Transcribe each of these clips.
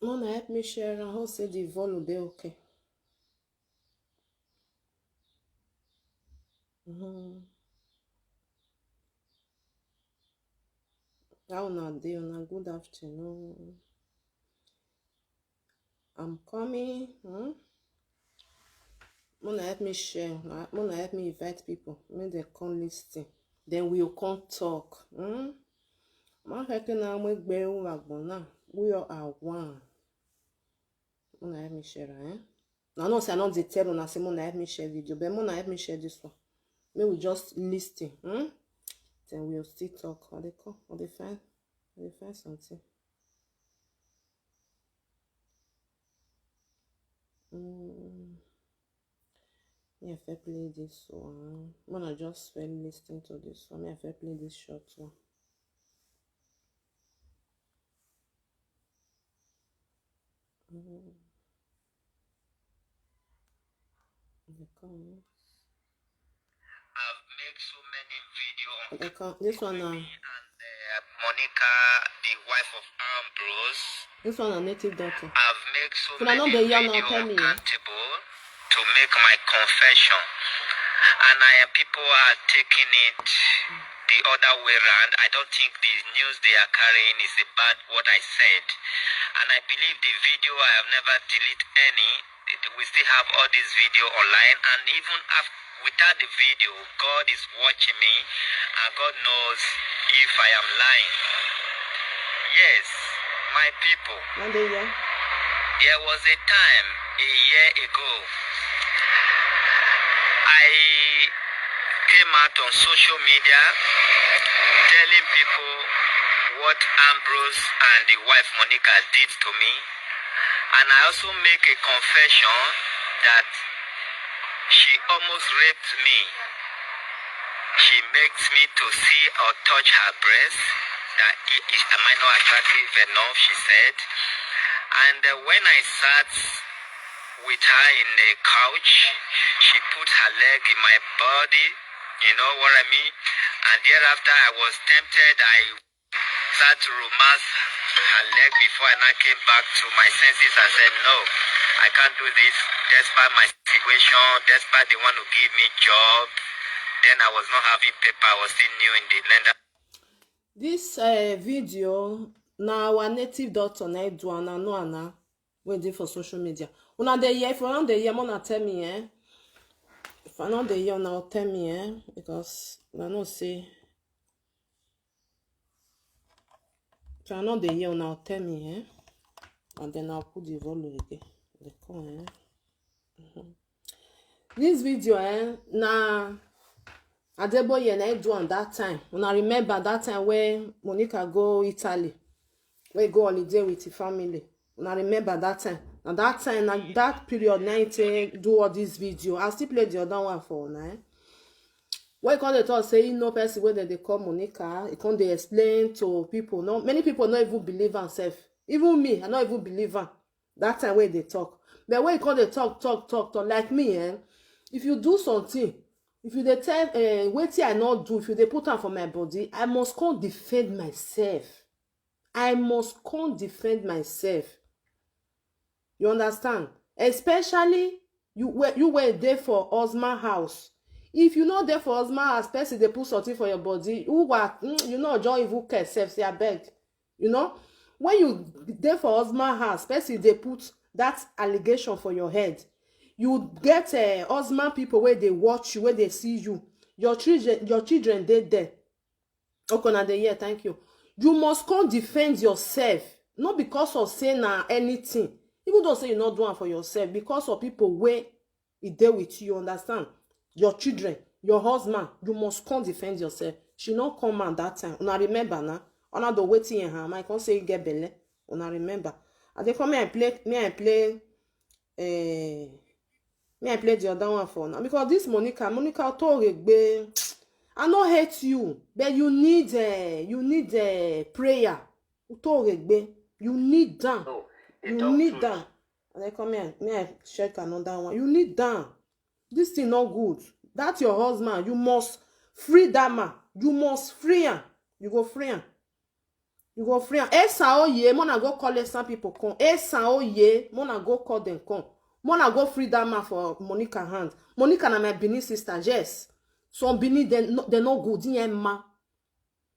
Mona help me share and how say the volume dey okay. How una dey? Una good afternoon. I'm coming. Mona help me share. Mona help me invite people. Make them come listen. Then we'll come talk. Ma heke na mwegbe uwagbona. We are one. Mona help me share, Now, no say I not dey tell una say Mona help me share video, but Mona help me share this one. May we just listen. Then we'll still talk. Or they come. Or they find something. Me if I play this one. Mona just well listening to this one. Me if I play this short one. I've made so many videos on this one now. And Monica, the wife of Ambrose. This one a native daughter. I've made so So I know many the young videos now tell me. accountable to make my confession, and people are taking it the other way around. I don't think the news they are carrying is about what I said, and I believe the video I have never deleted any. We still have all this video online, and even after, without the video, God is watching me, and God knows if I am lying. Yes, my people. There was a time a year ago I came out on social media telling people what Ambrose and the wife Monica did to me, and I also make a confession that she almost raped me. She makes me to see or touch her breast, that am I not attractive enough, she said. And when I sat with her in the couch, she put her leg in my body, you know what I mean? And thereafter I was tempted. I started to romance her leg before I now came back to my senses and said, no, I can't do this, despite my situation, despite they want to give me job. Then I was not having paper, I was still new in the lender. This video na our native daughter na do ana no ana waiting for social media. Una dey here, if una dey here, Mona tell me, If I not dey here, una tell me, because I know say. If I not dey here, una tell me, and then I'll put the volume again. They come, This video, na Adeboye na do on that time. When I remember that time when Monica go Italy, we go holiday with the family. When I remember that time. And that time, that period, 19 do all this video. I still play the other one for now. When come they talk say no person where they call Monica, it come they explain to people. No, many people not even believe themselves. Even me, I not even believe her. That time when they talk. But when come they talk like me, if you do something. If you dey tell wetin I not do, if you dey put am for my body, I must come defend myself. I must come defend myself. You understand? Especially you were there for husband house. If you not there for husband house, person dey put something for your body, you know join even care self say abeg. You know, when you there for husband house, person dey put that allegation for your head. You get husband people where they watch you, where they see you. Your children they there. Okay, now they here, thank you. You must come defend yourself. Not because of saying anything. Even though say you're not doing for yourself, because of people where it there with you, understand? Your children, your husband, you must come defend yourself. She not come at that time. Una remember now. Una do waiting in her. I can't say you get belle. Una remember. And they come here and play. Me I play the other one for now because this Monica Toregbe, I not hate you, but you need prayer. Toregbe, you need that. No, you need that. And they come here, me I check another one. You need that. This thing not good. That's your husband. You must free that man. You must free him. You go free him. You go free am. Esa oye, mona go call some people come. Esa oye, mona go call them come. Mona go free that man for Monica hand. Monica na my Benin sister, yes. Some Benin, they no good. Yema.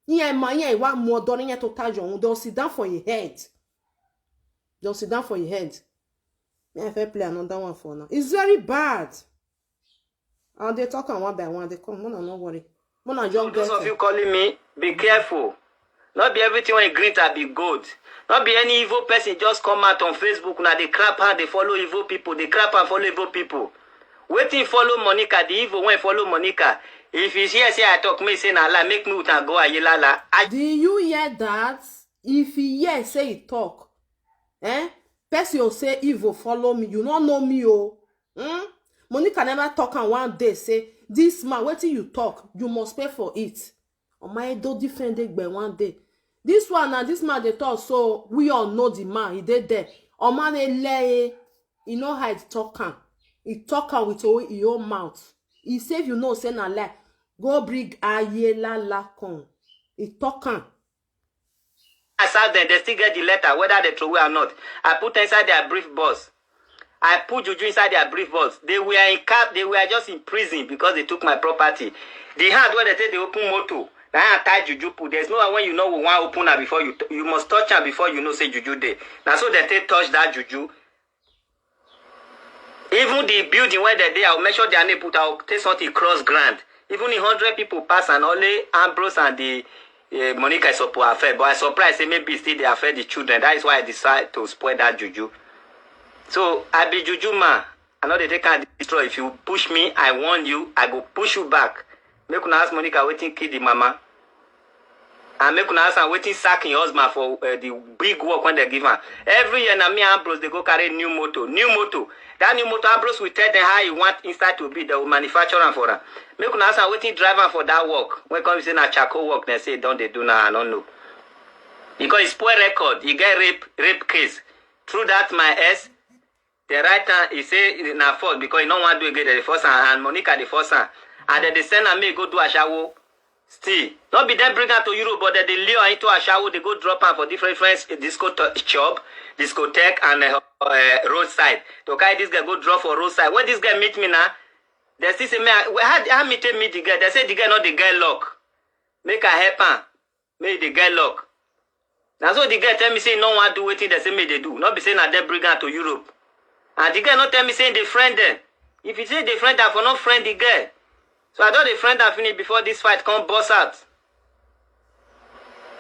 Yema, wa more done to tajon. They'll sit down for your head. They'll sit down for your head. May I play another one for now? It's very bad. And they talk one by one. They come. Mona, no worry. Mona, So those of you calling me, be careful. Not be everything when you green to be good. Not be any evil person just come out on Facebook. Now they crap and they follow evil people. They crap and follow evil people. Waiting follow Monica, the evil when follow Monica. If you hear say I talk, me say na lie, make me out and go ayelala. Do you hear that? If he hear say he talk, person will say evil follow me. You don't know me, oh. Monica never talk and one day say this man. Waiting you talk, you must pay for it. Or my do different day by one day. This one and this man they talk, so we all know the man. He did there. Or man they lay, you know how he talk am. He talk am with his own mouth. He say if you know say na lie, go bring ayela la con. He talk am. I saw them, they still get the letter, whether they throw it or not. I put inside their brief box. I put Juju inside their brief box. They were in cap, they were just in prison because they took my property. The hand where they say they open motor. Now I tie Juju put. There's no one when you know we want open her before you must touch her before you know say Juju there. Now so they take touch that Juju. Even the building where they're there, I'll make sure they are put. I'll take something cross ground. Even if 100 people pass and only Ambrose and the Monica is supposed to affect. But I surprised say maybe still they affect the children. That is why I decided to spoil that Juju. So I be Juju man. I know they can destroy. If you push me, I warn you. I go push you back. Make una ask Monica waiting kill the mama. And make una ask her waiting sack your husband for the big work when they give her. Every year na me and Ambrose they go carry new motor. New motor. That new motor Ambrose will tell them how he want inside to be. They will manufacture them for her. Make una ask her waiting driver for that work. When come say na charcoal work, they say don't they do now? I don't know. Because it's poor record. He get rape case. Through that my S. The right hand, he say na fault because he don't want to do again the first hand and Monica the first hand. And then they send her me go do a shower. Still, not be them bring her to Europe, but then they lure her into a shower. They go drop her for different disco shop, discotheque, and roadside. To carry this guy go drop for roadside. When this guy meet me now, they still say me how meet the guy. They say the guy not the guy lock. Make her help her. Make the guy lock. Now so the guy tell me say no one do what they say me they do. Not be saying that they bring her to Europe. And the guy not tell me saying they friend them. If you say they friend her, for not friend the girl. So I thought the friend had finished before this fight come bust out.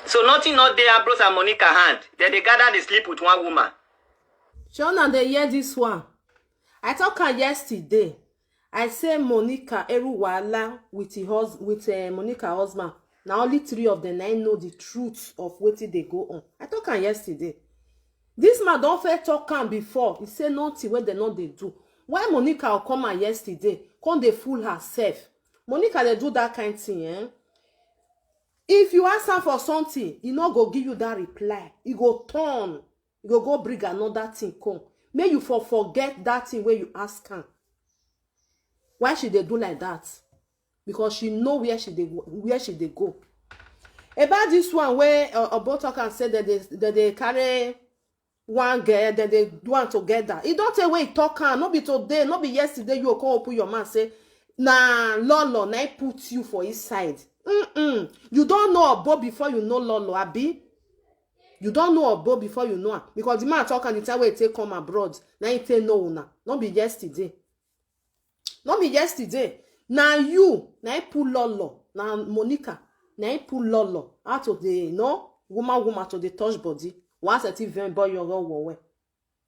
So nothing not there, Ambrose and Monica hand. Then they gather they sleep with one woman. Shona, they hear this one. I talk her yesterday. I say Monica Eruwala with Monica husband. Now only 3 of them know the truth of what they go on. I talk her yesterday. This man don't fair talk am before. He say nothing where they know they do. Why Monica will come out yesterday? Come they fool herself. Monica they do that kind of thing, If you ask her for something, he not go give you that reply. He go turn. He go bring another thing come. May you forget that thing where you ask her. Why should they do like that? Because she know where she they go. About this one where about talk and say that they carry one girl, then they do one together. It don't tell where he talk am. Not be today, not be yesterday. You come open your mouth say, nah, Lolo, na put you for his side. You don't know Obo before you know Lolo, abi? You don't know Obo before you know her. Because the man talk and the time where he take come abroad, now he take no una. Not be yesterday. Not be yesterday. Now you, now pull Lolo, now Monica, now pull Lolo out of the, woman to the touch body. Once a even boy your way.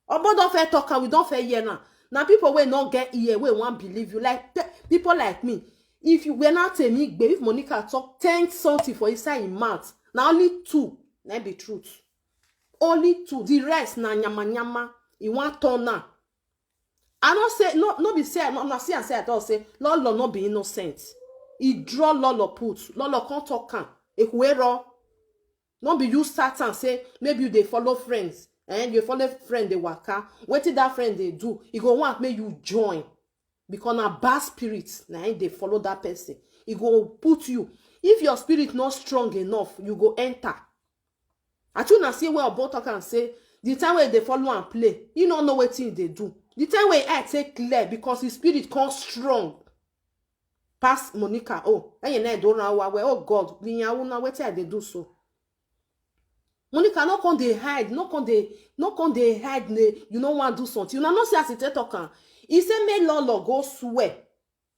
Obo don't fair talk and we don't fair hear now. Now people will not get here, we won't believe you. Like people like me. If you were not a me, if Monica talk 10 something for inside in mouth, now only 2, that be truth. Only 2. The rest na nyama. You want turn now. I don't say no be say no see and say I don't say Lolo not be innocent. He draw Lolo put. Lolo can't talk can. Ekuero. Not be you start and say maybe you they follow friends. And you follow friend they waka. What did that friend they do? He go want make you join. Because na bad spirit, na they follow that person. He go put you. If your spirit not strong enough, you go enter. I tune na see where Obo talk and say the time where they follow and play, you don't know wetin they do. The time where I take clear because his spirit comes strong. Pass Monica. Oh, and you don't know where. Oh God, wetin they do so. Monica no come dey hide, no come dey hide. You no want do something. You know see as it talk. He say make Lolo go swear.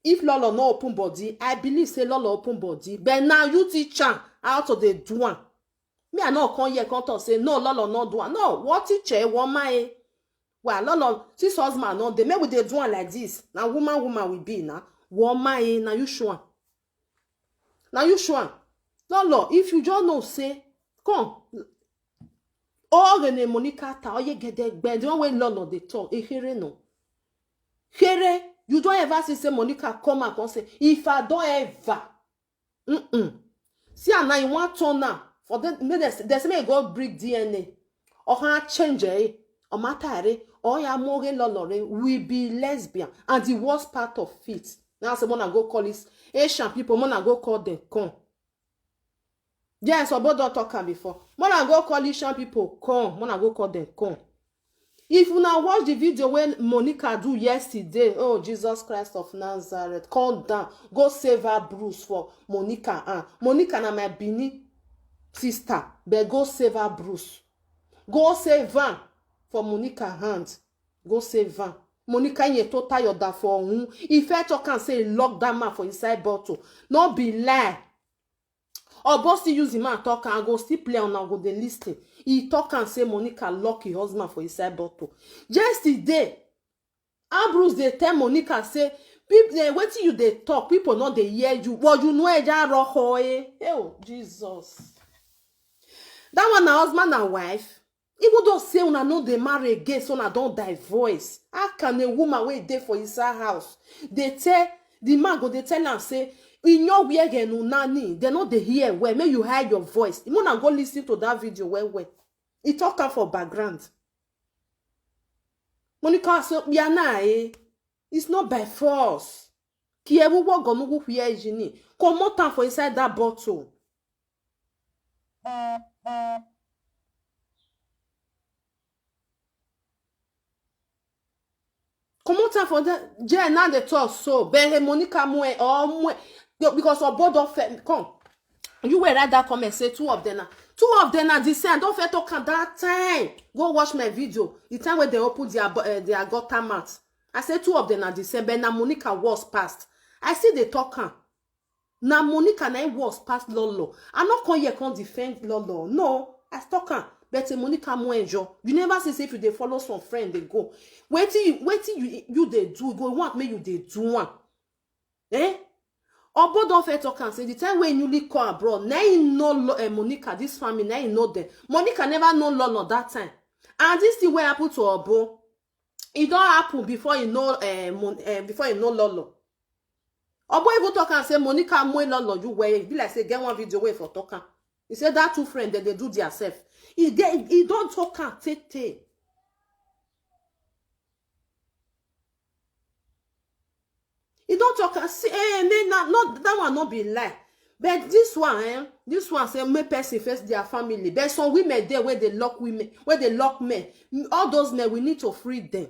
If Lolo no open body, I believe say Lolo open body. But now you teach am how to dey do am. Me I no come here come talk say no Lolo no do am. No, what teacher woman well Lolo this husband no dey make we dey do am like this. Now woman we be now. Woman na you show am. Now you show am. Lolo, if you just know say come. Oh, Rene Monica ta oye gede gbe. The one way Lolo dey talk. Here no. Here, you don't ever say Monica come and say, if I don't ever. See, and now you want to turn now. For them, they say, go break DNA. Or can change it. Or matter or ya more Lolo will be lesbian. And the worst part of it. Now, someone go call this Asian people, wanna go call them come. Yes, Obo don't talk before. Wanna go call Asian people come. Wanna go call them come. If you now watch the video when Monica do yesterday, oh Jesus Christ of Nazareth, calm down, go save her Bruce for Monica. Monica na my Bini sister, but go save her Bruce. Go save her for Monica hand. Go save her. Monica ye to tired that for who. If I talk and say lock that man for inside bottle, no be lie. Or boss still use him and talk and go still play on and go the listing. He talk and say Monica lock his husband for his side bottle. Yesterday, Ambrose they tell Monica say, people wait till you they talk, people not they hear you. Well, you know oh Jesus. That one na husband and wife. Even though say una no they marry again, so una don't divorce. How can a woman wait there for his house? They tell the man go they tell and say. In your way again, nani, they know they hear where. May you hide your voice. You wanna go listen to that video where. It talk out for background. Monica so yana it's not by force. Ki ewu wo go no hear jini. Come out for inside that bottle. Come out for that. Jay now they talk so. But Monica mwe or because of both of them come. You were right that comment say two of them are the same. Don't fair talk at that time. Go watch my video. The time when they open their gutter mat. I said two of them are the same. But now Monica was past. I see they talking. Now Monica na was past Lolo. I'm not going here can defend Lolo. No, I talking. But Monica more enjoy. You never say if you they follow some friend they go. Wait till you they do. Go want me you they do one. Obo don't fair talk and say the time when you come abroad, now you know Monica, this family, now you know them. Monica never know Lolo that time. And this thing will happen to Obo. It don't happen before you know Lolo. Obo even talk and say Monica more Lolo you way. Be like say get one video way for talking. He said that two friends that they do themselves. He don't talk and take. He don't talk and say, not that one not be lie. But this one say me person first their family. There's some women there where they lock women, where they lock men. All those men, we need to free them.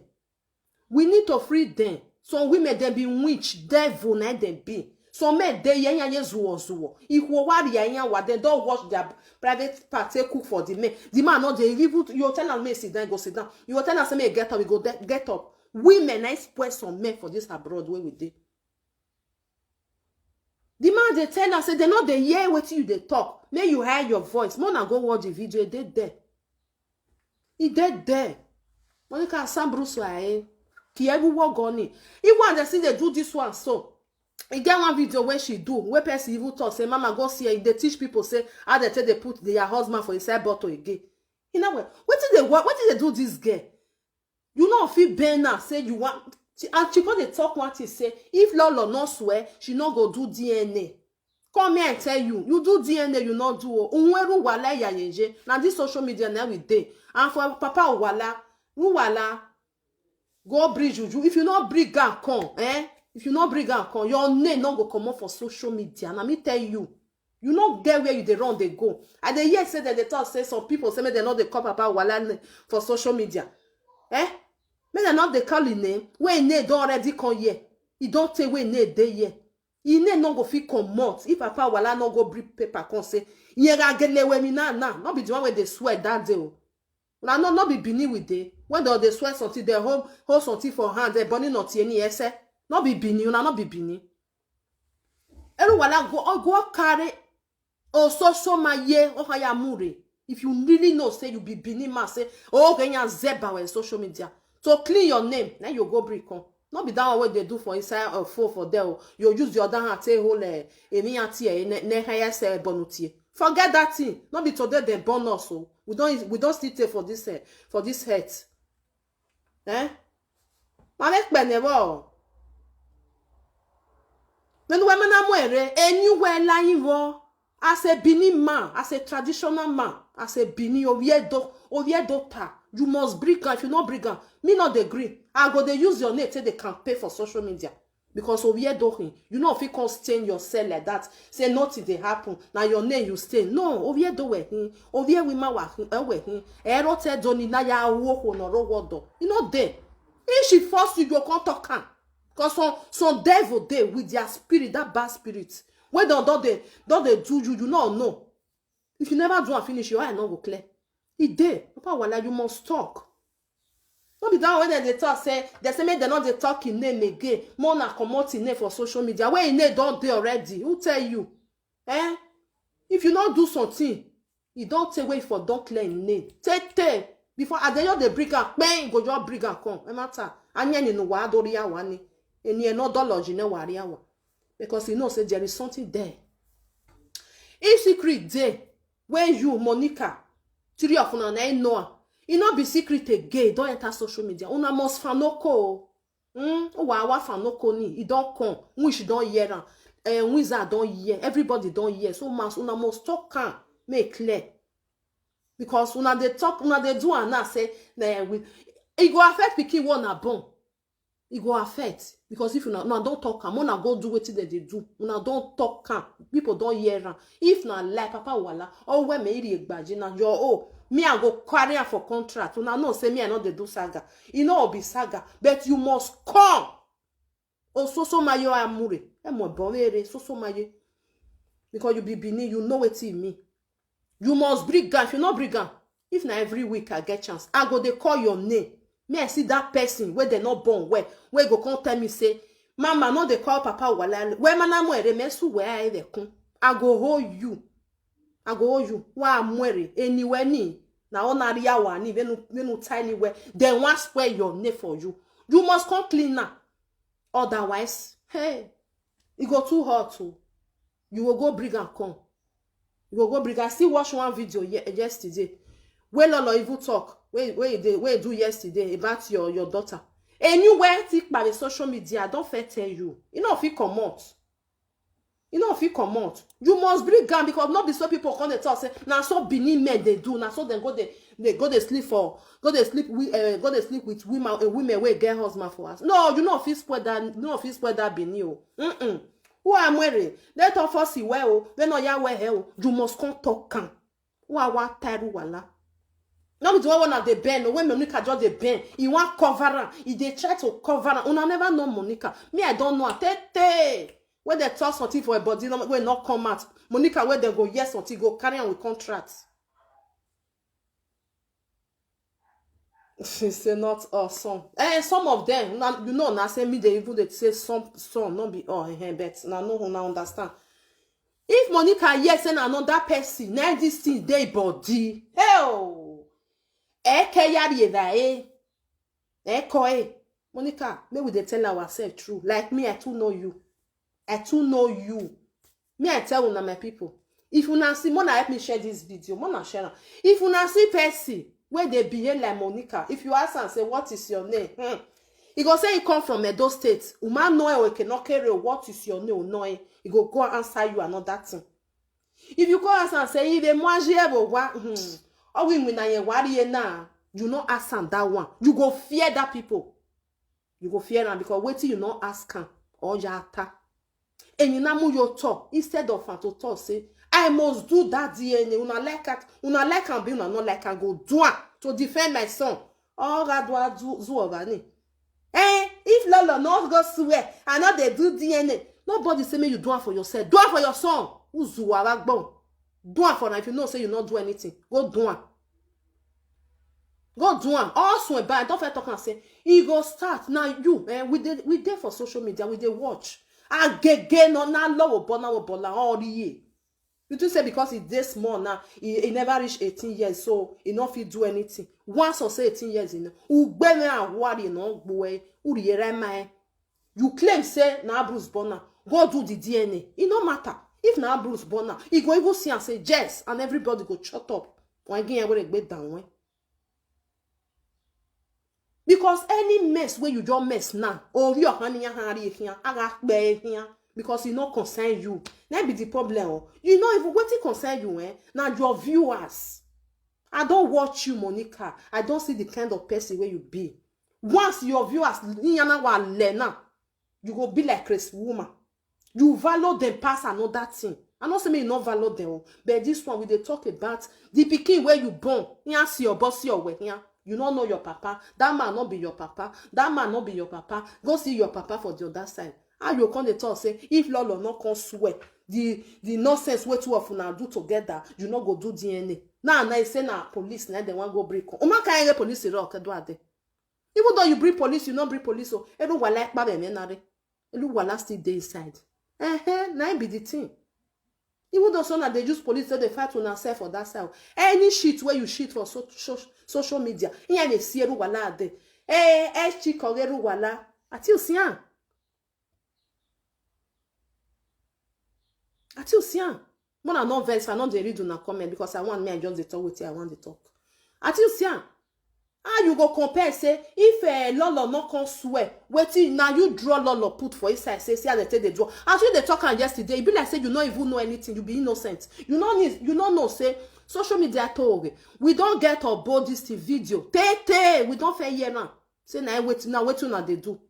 We need to free them. Some women they be witch, devil, na they be. Some men they yanya zuo. If we worry yanya, they don't watch their private part. They cook for the men. The man not they even you tell them me sit down, go sit down. You tell them me get up, we go get up. Women I spoil some men for this abroad where we did. The man they tell us say they know they hear what you they talk. May you hear your voice. More than go watch the video. He dead there. He dead there. Monica Sam Bruce Ki everyone gone in. He want to see they do this one so. He get one video where she do. Where person even talk say mama go see her. They teach people say how they tell they put their husband for inside bottle again. You know what? What did they do this girl? You know feel better now. Say you want. And she they talk what he say. If Lolo not swear, she not go do DNA. Come here and tell you do DNA, you not do. Unweru wala ya yenje. Now this social media now we day. And for Papa wala, go bridge you. If you not bring and come, If you not bring and come, your name not go come up for social media. Now me tell you. You no get where you dey run dey go. I dey hear say that they talk say some people say make they not dey call Papa Wala for social media. Make they not dey call him name. When name don already come here. He don't take when name dey here. He name no go fit comot if Papa Wala no go bring paper come say yera gele we mi na. Not be the one where they swear that day. Una no be Bini with dey. When they swear something, they hold something for hand. They burning not any ese. Not be Bini. Una not be Bini. Everyone go carry. Oh, so my ye, oh, I am mure. If you really know, say you be Bini man, say, oh, Kenya Zeba on social media. So clean your name, then you go break on. Not be that what they do for inside or for there. You use the other hand, say, hold a mianti, ne haya say bonuti. Forget that thing. Not be today they burn us. So we don't still take for this hate. Malek benevo. When women are mwere, anywhere lying wo. As a Bini man, as a traditional man, as a Bini doctor, you must bring am. If you not bring am, me not agree. I go they use your name till they can pay for social media. Because you know if you can't stain yourself like that, say nothing they happen. Now your name you stain. No, women you know there. If she force you, you can't talk am. Because some devil there with their spirit, that bad spirit. When don't they do you not know. If you never do and finish, your eye not go clear. It dey. Papa Wala, you must talk. Don't be down when they talk, say make they not they talk in name again. More na comot in name for social media. Where in name don't they already? Who tell you? If you not do something, you don't take away for don't clear in name. Take before at the end they bring up, bang, go just bring up come. Matter. Anya ni no wa doriya wani. Eni no dollar jine wariya wa. Because you know, say there is something there. If secret there, when you, Monica, three of una know, it not be secret again. Don't enter social media. Una must fanoko. Wa fanoko ni. It don't come. Wish don't hear. Wizard don't hear. Everybody don't hear. So una must talk can make clear. Because una they talk, una they do and now say, it go affect pikin one a born. It go affect because if you don't talk am, una go do wetin they do. Una don't talk am, people don't hear am. If na like Papa Wala, or when me iri egbaji na your me I go carry am for contract. Una know say me I know they do saga. You know be saga, but you must come. Oh so mayo amure. Mo bonere so mayo. Because you be Bini, you know wetin me. You must bring am. If you not bring am, if na every week I get chance, I go they call your name. Me I see that person where they not born where go come tell me say, Mama no they call Papa Wala. Where mana mwere mesu where I they come. I go hold you. Wa mwere anywhere ni. Na ona riya wani venu tiny where. Then one swear your name for you. You must come clean now. Otherwise, hey, it go too hot too. You will go bring and come. You will go bring. I still watch one video yesterday. Where Lolo even talk. Where you do yesterday about your daughter. Anywhere think by the social media, I don't fair tell you. You know if you come out. You must bring gun because not be so people come and talk say now so Bini men they do now so then go they sleep with women where get husband for us. No, you know if you spread that Bini. Who am wearing? Let of us see well when no ya where you must come talk can. Wa taru wala. Now we do one of the bend. When Monica just the bend, he want cover her. He they try to cover her. Una never know Monica. Me, I don't know. Tete. When they talk something for a body, when not come out. Monica, where they go yes until go carry on with contracts. She say not awesome. Some of them, you know, now say me they even they say some not be all but now no who now understand. If Monica yes and another person, now this thing they body. Hell. Monica, maybe they tell ourselves true. Like me, I too know you. Me, I tell una my people. If una see, Mona help me share this video. Mona share. If una see person where they behave like Monica, if you ask and say, what is your name? He go say he come from Edo State. Uma know we cannot carry what is your name? No, he go answer you another thing. If you go answer and say, if moi j'ai oh, we na ye worry na. You not ask them that one. You go fear that people. You go fear them because wait till you not ask them or ya attack. And you na move your talk instead of to talk say I must do that DNA. Una like and be una not like and go do it to defend my son. Oh, God, do if Lolo not go swear, and not they do DNA. Nobody say me you do it for yourself. Do it for your son. Who's do it for if you know say you not do anything. Go do it. Go do it. Also, but don't talk and say he go start now. You we there for social media. We dey watch. Agege no na low bola all the year. You do say because he this small now, he never reach 18 years, so he not fit do anything. Once or say 18 years in, you claim say na Bruce Bonner, go do the DNA. It no matter. If na Bruce Bonner, he go even see and say yes, and everybody go shut up. Because any mess where you don't mess now, or your honey here, because it not concern you. That be the problem. You know, if what it concern you, now your viewers. I don't watch you, Monica. I don't see the kind of person where you be. Once your viewers, you go be like Chris woman. You value them past another thing. I not say me not value them, but this one we they talk about the pikin where you born. You see your boss your way here. You don't know your papa. That man not be your papa. That man not be your papa. Go see your papa for the other side. How you come to talk say if Lolo not come swear the nonsense way two of una do together, you not go do DNA. Now I say na police now they want go break. Uma can police rock do ade. Even though you bring police, you not bring police. So everyone like ba be menare. Everyone still dey inside. Now be the thing. Even though some they use police, so they fight on themselves for that side. Any shit where you shit for social media, here they see everyone there. Chick or everyone. Atil sian. Atil sian. When I not verse, I not they read on a comment because I want me I just the talk with you. I want the talk. Atil sian. How you go compare say if Lolo not come swear, waiting now you draw Lolo put for inside say how they take the draw. As you they talk on yesterday, it be like say you not even know anything, you be innocent. You don't know say social media talk. We don't get our bodies to video. We don't fair here now. Say now waiting now they do.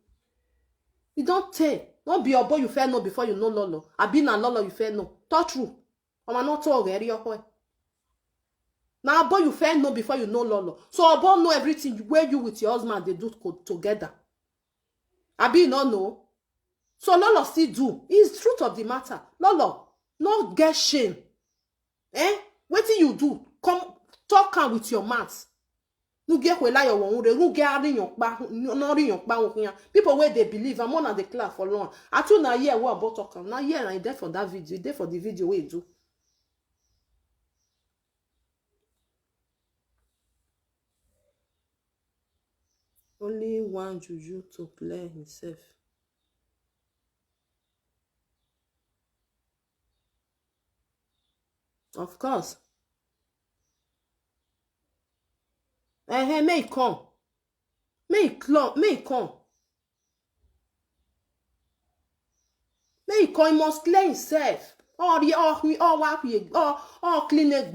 You don't tell. Don't be your boy you fair know before you know Lolo. I be na Lolo you fair know. Talk true. I'm not talk area boy. Now, boy, you fair know before you know Lolo. So, about know everything where you with your husband they do together. Abi no know. So, Lolo still do. It's truth of the matter. Lolo, not get shame. What do you do? Come talk am with your mouth. No get wela your one. No get ring your back. No ring your back. People where they believe. I'm on the class for long. I told na here what about talk am. Now here I there for that video. There for the video where you do. Only one juju to play himself. Of course. May come. May come. May come, he must clear himself. All clean it,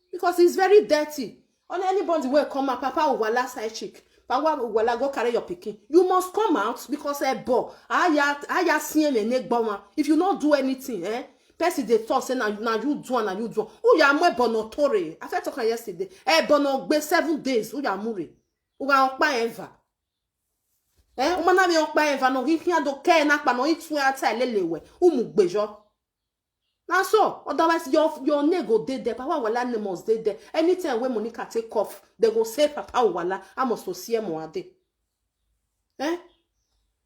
because it's very dirty. On anybody will come up, Papa will last side chick. Well, I go carry your picking. You must come out because I see him and if you not do anything, person they talk say now you do and you do. Oh ya mo bono tore. I said talk yesterday. Bono be 7 days. Oh ya muri. Oh ya okpa eva. O mana mi okpa eva no hikia do ke na pa no itu ata lelewe. Umu gbejo. Now so, otherwise your nego dey there, Papa Wala name must dey there. Anytime when Monica take off, they go say Papa Wala, I must to see him one day.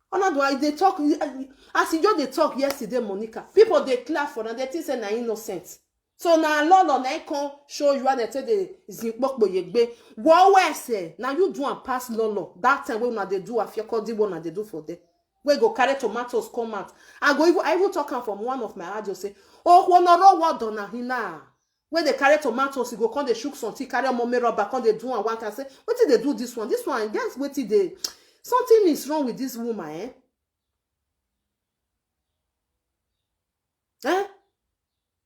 Otherwise they talk as you just they talk yesterday, Monica. People they clap for them, they think say na innocent. So now Lolo na can show you how they tell the zinkbok boyegbe. What we say? Now you do and pass Lolo. That time when they do afiako di one they do for them. We go carry tomatoes come out. I will talk from one of my radio say, oh, one or what done hina. When they carry tomatoes, you go come they shook something, carry a moment rubber, come they do and one can say, what did they do this one? This one, guess what did they? Something is wrong with this woman,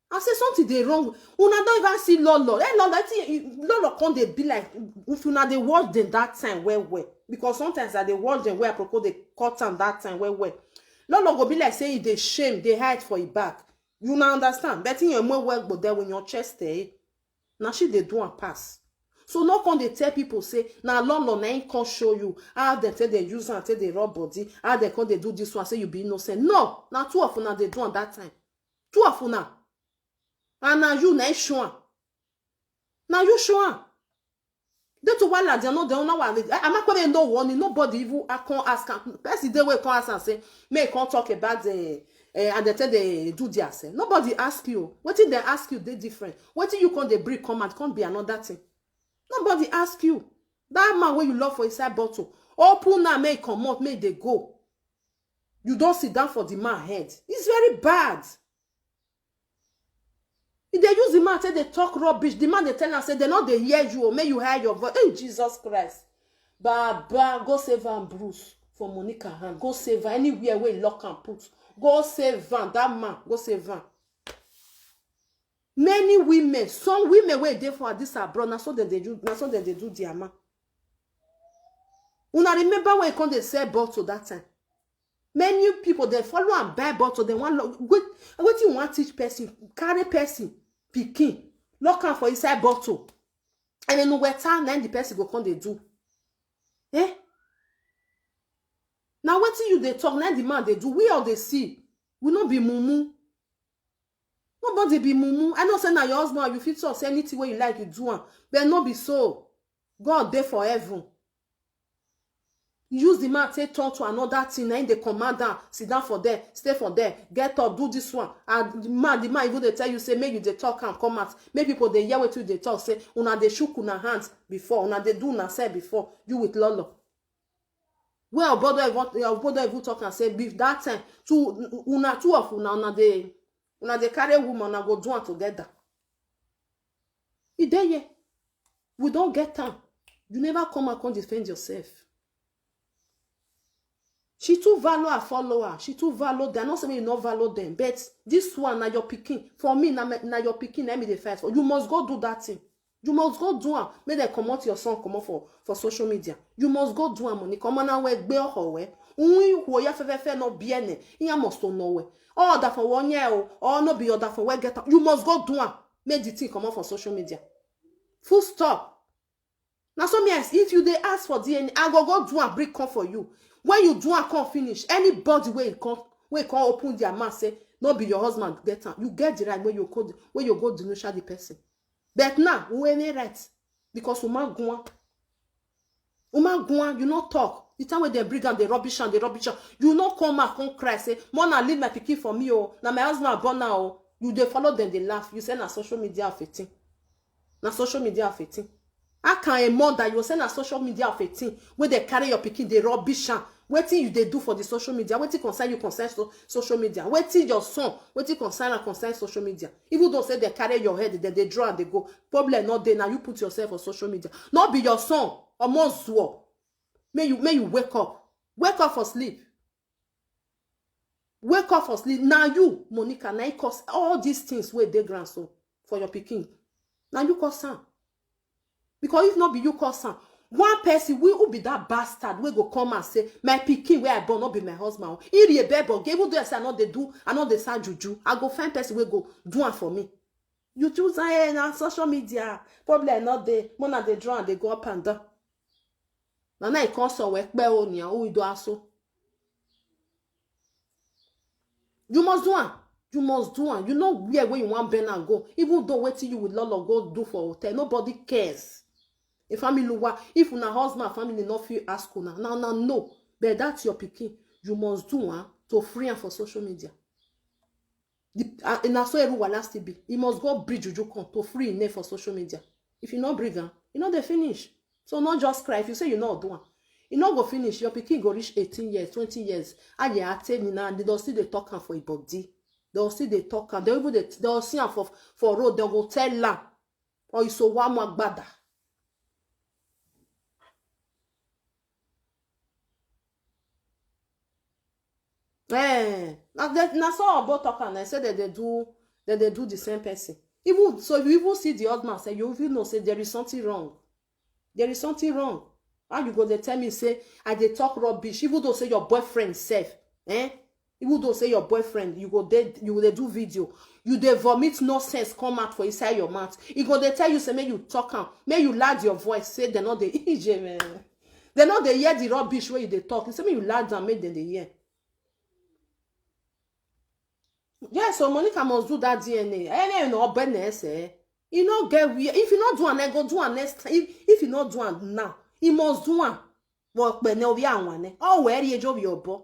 I say something they wrong. Una don't even see Lolo. Lolo come they be like if you they watch them that time well. Because sometimes they watch them where I propose they cut them that time well. Lolo go be like say they shame, they hide for it back. You now understand? Betting your more work but there when your chest there. Now she they do and pass. So no can they tell people say now London ain't can show you how they tell they use and tell they rub body, how they can they do this one, say you be innocent. No, now two of una they do on that time. Two of una. And now you na sure. Now you sure. They to while they know they don't know what I'm not going to no warning. Nobody even I can't ask. Person they will come ask and say, may can't talk about the and they tell they do their say. Nobody ask you. What did they ask you? They different. What did you call the break come and can't be another thing? Nobody ask you. That man where you love for inside bottle. Open now, may come out, may they go. You don't sit down for the man head. It's very bad. If they use the man, say they talk rubbish. The man they tell and say they know they hear you or may you hear your voice. Hey, Jesus Christ. Baba, go save her and Bruce for Monica hand. Go save her anywhere where you lock and put. Go save her. That man, go save her. Many women, some women were there for this abroad. That's what they do. That's what they do, dear man. Una remember when they sell bottle that time? Many people they follow and buy bottle. They want what you want teach person, carry person, picking, lock am for inside bottle, and then where time then the person go come they do. Eh? Now what you they talk? Now the man they do. We all they see. We not be mumu. Nobody be mumu. I know say now your husband you fit say anything where you like you do am, but not be so. God there forever. Use the man take turn to another thing. Then they command down, sit down for there, stay for there, get up, do this one. And the man even they tell you say make you they talk and come out. Make people they hear what you they talk say una they shook una hands before, una they do una say before you with Lolo. Well, brother even talk and say beef that time two of una they carry woman and go do one together. It there yeah. We don't get time. You never come and defend yourself. She too value her follower. She too value them. Not saying you not value them, but this one na your picking. For me, na your picking. Let me the first. You must go do that thing. You must go do it. Make them come out your son come out for social media. You must go do it, money. Come on, we gbe oho we. Unwi wo ya fe no bien. Iya must know we. Oh, that for 1 year or no be other for we get. You must go do it. Make the thing come out for social media. Full stop. Now so me if you they ask for DNA, I go do and break come for you. When you do and can't finish, anybody where you can't open their mouth say, no be your husband get time. You get the right where you go denunciate the person. But now, we ain't right. Because you not talk. The time when they bring and the rubbish, you not come out, come cry, say, Mona leave my pikin for me, oh. Now my husband born now, oh. You they follow them, they laugh. You say na social media affecting. Na social media affecting. How can a mother you send a social media of 18 where they carry your pikin, they rubbish? Wetin you they do for the social media? Wetin concern you concern social media? Wetin your son? Wetin concern social media? Even though say they carry your head, then they draw and they go. Problem not there now. You put yourself on social media. Not be your son. Almost war. May you wake up. Wake up for sleep. Wake up for sleep. Now you, Monica, now you cause all these things where they grandson for your pikin. Now you cause some. Because if not be you cause some, one person will be that bastard we go come and say my pikin where I born not be my husband. If you baby, even though I say I know they do, I know they say juju. I go find person we go do one for me. You choose na social media. Probably not there. Mona they draw and they go up and down. Now I come somewhere where only who do also. You must do one. You must do one. You know where you want Ben and go. Even though waiting you with Lolo go do for hotel, nobody cares. A family if una husband family not feel ask una. No. But that's your pikin. You must do one to free am for social media. And so everyone last to be. He must go bridge juju come to free in for social media. If you not bring am, you know they finish. So not just cry. If you say you not do one, you not go finish. Your pikin go reach 18 years, 20 years. And you are telling now they don't see the talk am for a body. They'll see they talk and they'll see am for road. They'll go tell am or you so one more bada. Now so about talk and I said that they do the same person. Even so, if you even see the husband say you even know say there is something wrong. There is something wrong. How you go they tell me say I they talk rubbish even though say your boyfriend safe, Even though say your boyfriend, you go dey do video, you dey vomit nonsense come out for inside your mouth. He go dey tell you say make you talk am, make you loud your voice. Say they not dey man. They not dey hear the rubbish where you dey talk. Say make you loud and make them dey hear. Yeah, so Monica must do that DNA. Any no business, eh? You no get weird. If you not do an, go do an next time. If you not do an now, he must do an. But no be one. Oh, where you job your boy?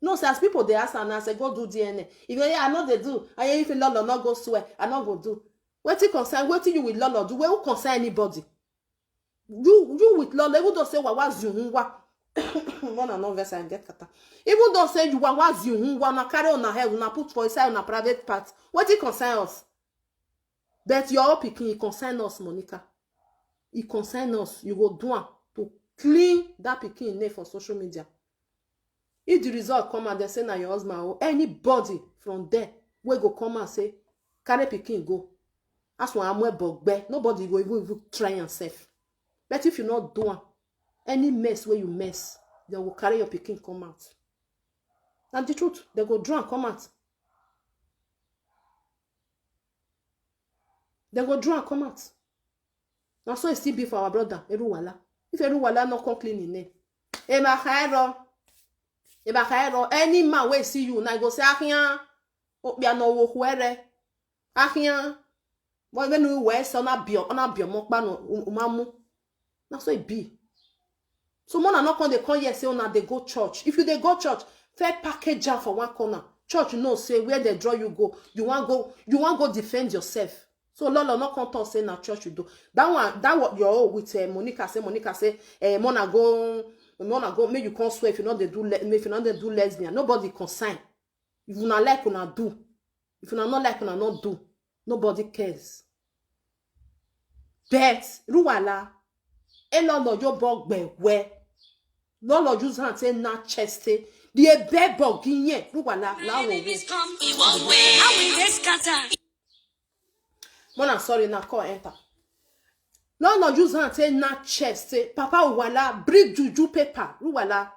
No, so as people they ask and I say go do DNA. If you I know they do. I if you Lolo not go swear, I not go do. What you concern? What you with Lolo do? Where you concern anybody? You with Lolo, even though say what was you one and no verse and get kata. Even though say you was you wanna carry on a head, wanna put for inside on a private part. What it concern us? But your picking, it concern us, Monica. It concern us. You go do it to clean that picking name for social media. If the result come and they say na your husband or anybody from there, we go come and say, carry picking go. That's why I'm a bugbear. Nobody will even try and save. But if you not do it, any mess where you mess, they will carry your picking come out. And the truth, they go draw and come out. They go draw and come out. Now so it still be for our brother, Eruwala. If Eruwala not come clean in name. Any man will see you, now go say, Ahian, Opia no wo huere. Ahian, when you wear son a bio mokbano umamu. Now so it be. So man are not going to call here say una they go church. If you they go church, fair package jam for one corner. Church you know say where they draw you go. You want go defend yourself. So Lolo not come talk say na church you do. That what you're with Monica say Mona go make you come swear if you not they do lesbian. Nobody consign. If you not like una do. If you not like una not do. Nobody cares. But Ruwala Lolo yo bog be where Lolo use hand say na cheste the be boginye Ruwala la wo Mona sorry na call enter Lolo use hand say na cheste papa Ruwala bring juju paper Ruwala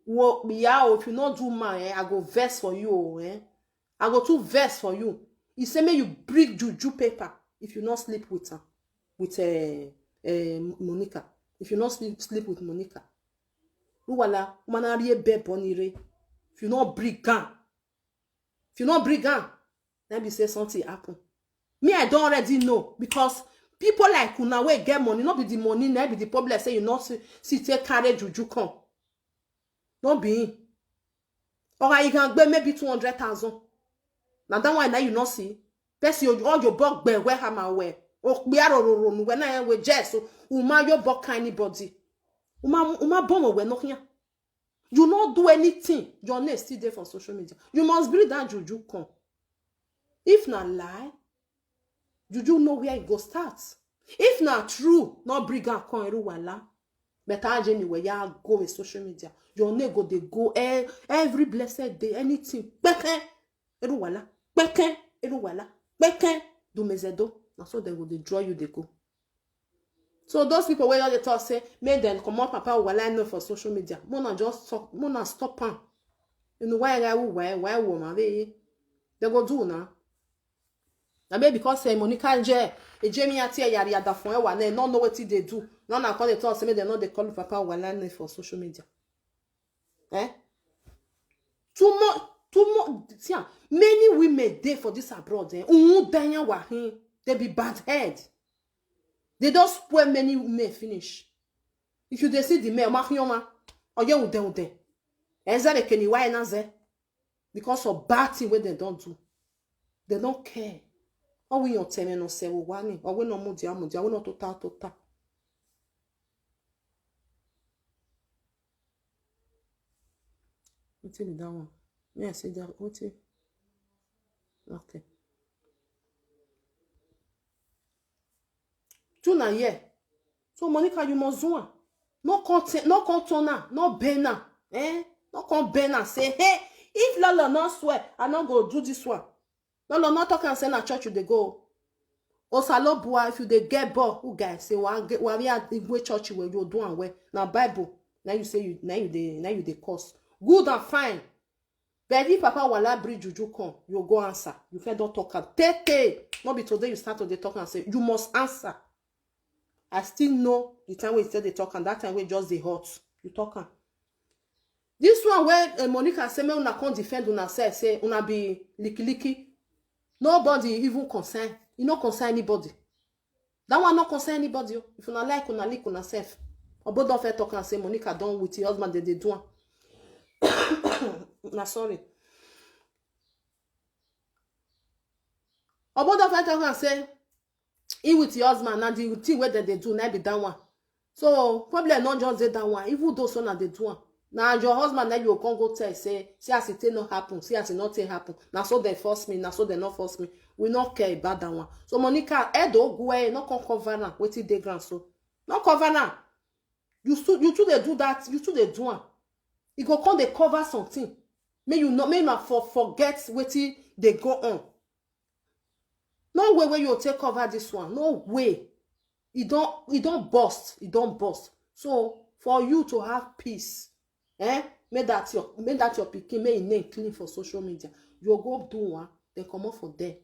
wo biya if you not do man I go verse for you I go to verse for you. He say me you bring juju paper if you not sleep with her with Monica. If you not sleep with Monica. Ruwala, manariye be bonire. If you not brigand. If you not brigand, let me say something happen. Me, I don't already know. Because people like una wey get money, not be the money, not be the problem. Say you not see take carry juju come. Don't be. Or you can get maybe 200,000. Now that one now you not see. That's all your bug bear where hammer where. O biaro when I we just uma your buck anybody. Uma bomb we no here. You not do anything. Your name still there for social media. You must bring that juju come. If not lie, juju know where it go start. If not true, not bring her come Eruwala. But anyway, ya go with social media. Your name go they go every blessed day. Anything. Beke Eruwala. Beke Eruwala. Beke do mezedo. Now so they will they draw you, they go. So those people where they talk say, make them come up papa while I know for social media. Mona just talk, Mona stop on. You know why woman they go do now. Now maybe because Monica and Jamie at here yari ada phone one they not know what they do. Now na call they talk say make they know they call papa while I know for social media. Too much. See, many women there for this abroad. They be bad head. They don't spoil many men finish. If you see the men, or you will there. Exactly, why not there? Because of bad thing what they don't do. They don't care. Or we don't tell no say one, or we no mudia, we no total. What's in that one? Yes, see that. What's it? Okay. Tuna yeah. So Monica, you must do one. No content, no contona, no banner. No con banner. Say, hey, if Lolo not swear, I not go do this one. Lolo not talk and say na church you they go. Osalo boy, if you they get ball, who guys say we are the church where you do and where now Bible. Now you say you now you they curse. Good and fine. But if Papa Wala bring juju come, you go answer. You first don't talk. Take. Not be today you start to the talk and say, you must answer. I still know the time when you said they talk and that time when just the hot. You talk. This one where Monica say, me una can't defend una say una be licky. Nobody even concern. You not concern anybody. That one not concern anybody. If una like, una lick una self. Or both of her talk and say, Monica done with your husband, they do one. Nah, sorry. Or both of her talk and say, he with your husband, and the thing where they do, now be that one. So, probably not just that one. Even those one they do one. Now, your husband, now you can't go tell, say, see as it not happen, see as it not happen. Now, so they force me, now so they not force me. We not care about that one. So, Monica, Edo, go away, not cover now. Wait till they grant so. Not cover now. You two they do that, you two they do one. You go come they cover something. May you not forget what they go on. No way where you take cover this one. No way. It don't burst. It don't burst. So for you to have peace, make that your pikin, make name clean for social media. You go do one, then come up for there.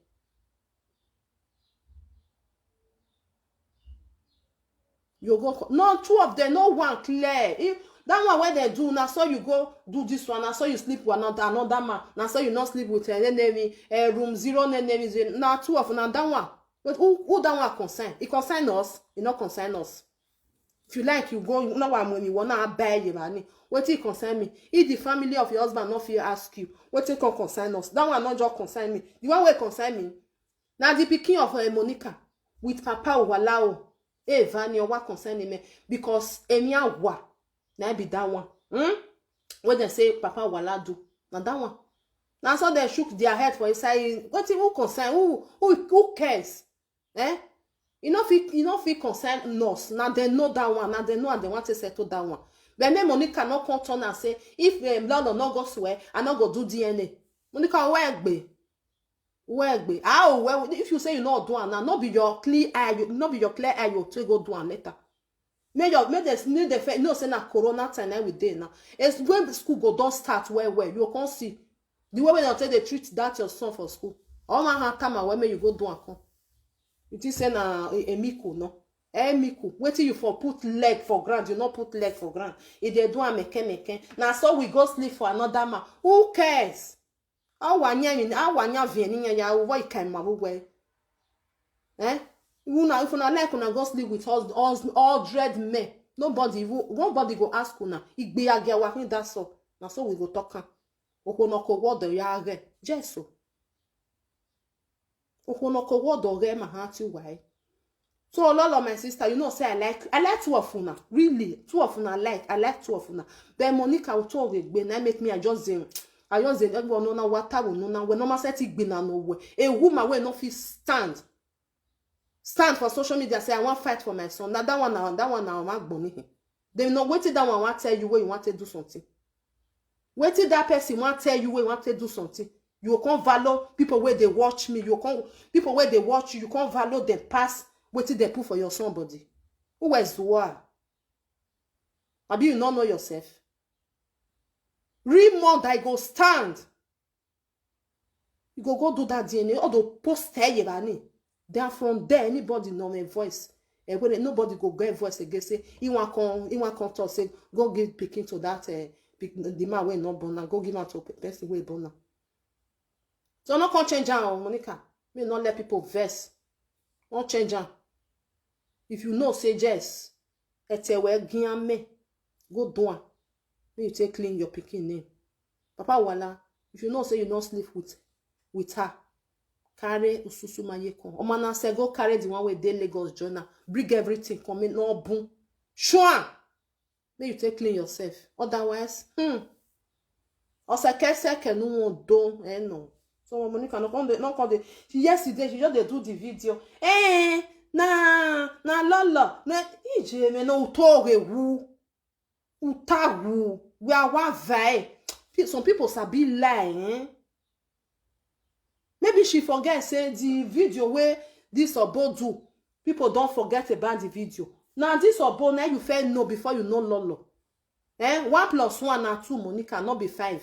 You go no two of them, no one clear. If that one where they do now, so you go do this one, now so you sleep with another man, now so you not sleep with enemy, room 0 enemy. Now two of them, that one. But who that one concern? It concern us, it not concern us. If you like, you go, no one when you wanna buy your money. What it concern me? If the family of your husband not feel ask you, what it can concern us? That one not just concern me. The one will concern me. Now the picking of Monica with Papa Walao. Vani or what concern me because Emia wa na be that one. When they say Papa Wala do, now that one. Now so they shook their head for saying, what who concern? Who cares? You know if concern us. Now they know that one. Now they know and they want to settle that one. But me Monica not come turn and say if Lord not go swear, I not go do DNA. Monica where be? Well, if you say you not do now, not be your clear eye, you to go do later. May the no say na corona time we dey now. It's when the school go don't start where you can't see the way when they treat that your son for school. All my time where may you go do and come. It is say na a miku no. Miku, wait till you for put leg for ground, you not put leg for ground. If they do a make. Now so we go sleep for another man. Who cares? Awanya vieni ya uwa ikaima buwe. If una like una go sleep with all dread men, nobody go ask una. Igbe agia wa hin that so. Na so we go talk am. Okonoko wodo ya re. Jesu. Okonoko wodo re ma hati why. So Lolo, my sister, you know say I like two of una. Really, two of una I like two of una. But Monica will talk with Ben, make me I just say everyone know now what I will know now. When no man set it be na no way. A woman will not fit stand for social media. Say I want fight for my son. Now that one now mark bonny. They no wait till that one want tell you where you want to do something. Wait till that person want tell you where you want to do something. You can't value people where they watch me. You can't people where they watch you. You can't value them pass. Wait till they put for your somebody. Who is what? Maybe you not know yourself. Real more that go stand. You go do that DNA or the post you bani. Then from there anybody know my voice. And when nobody go get voice again say he want come talk say go give picking to that the man wey not born now go give am to person wey born now. So no can change am Monica. Me not let people vex. Don't change am. If you know say yes, etewe gian me go do am. When you take clean your picking name. Papa Wala, if you know say you don't sleep with her, carry ususu mayeko. Omana say go carry the one with dey Lagos journal. Bring everything, come in, no boom. Sure. Then you take clean yourself. Otherwise, Osake no do no. So Monica no come yesterday she just do the video. Na lolo. Na ije me no utore wu. Utawu, we are one vai. Some people sabi lie, Maybe she forget say the video where this obo do. People don't forget about the video. Now this obo now you fair know before you know lolo. 1 + 1 = 2, Monica, not be 5.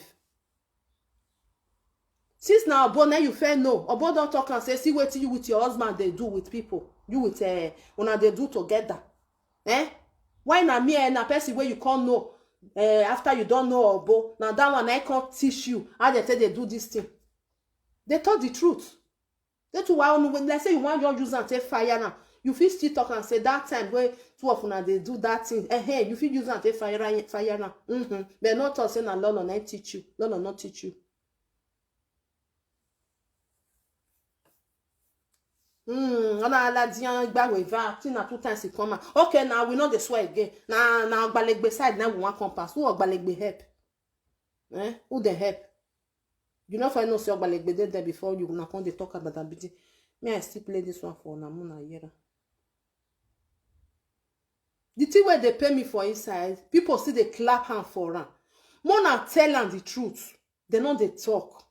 Since now obo now you fair know, obo don't talk and say see what you with your husband they do with people, you with una they do together. Why na me and a person where you can't know after you don't know obo, now that one I can't teach you how they say they do this thing. They told the truth. That's why when let's say you want your user and take fire now, you feel still talk and say that time where two of una they do that thing. Hey, you feel use and take fire now. But not us saying Lord not teach you. Lord not teach you. Ona la dian gba we va ti na two times it come. Okay, now we know the swear again. Now Ogbalegbe side now we want compass. Who Ogbalegbe help? Who they help? You know if I know say Ogbalegbe did there before you na come dey talk about that bit. Me I still play this one for na muna yera. The thing where they pay me for inside, people see they clap hand for her. Mona tell them the truth. They know they talk.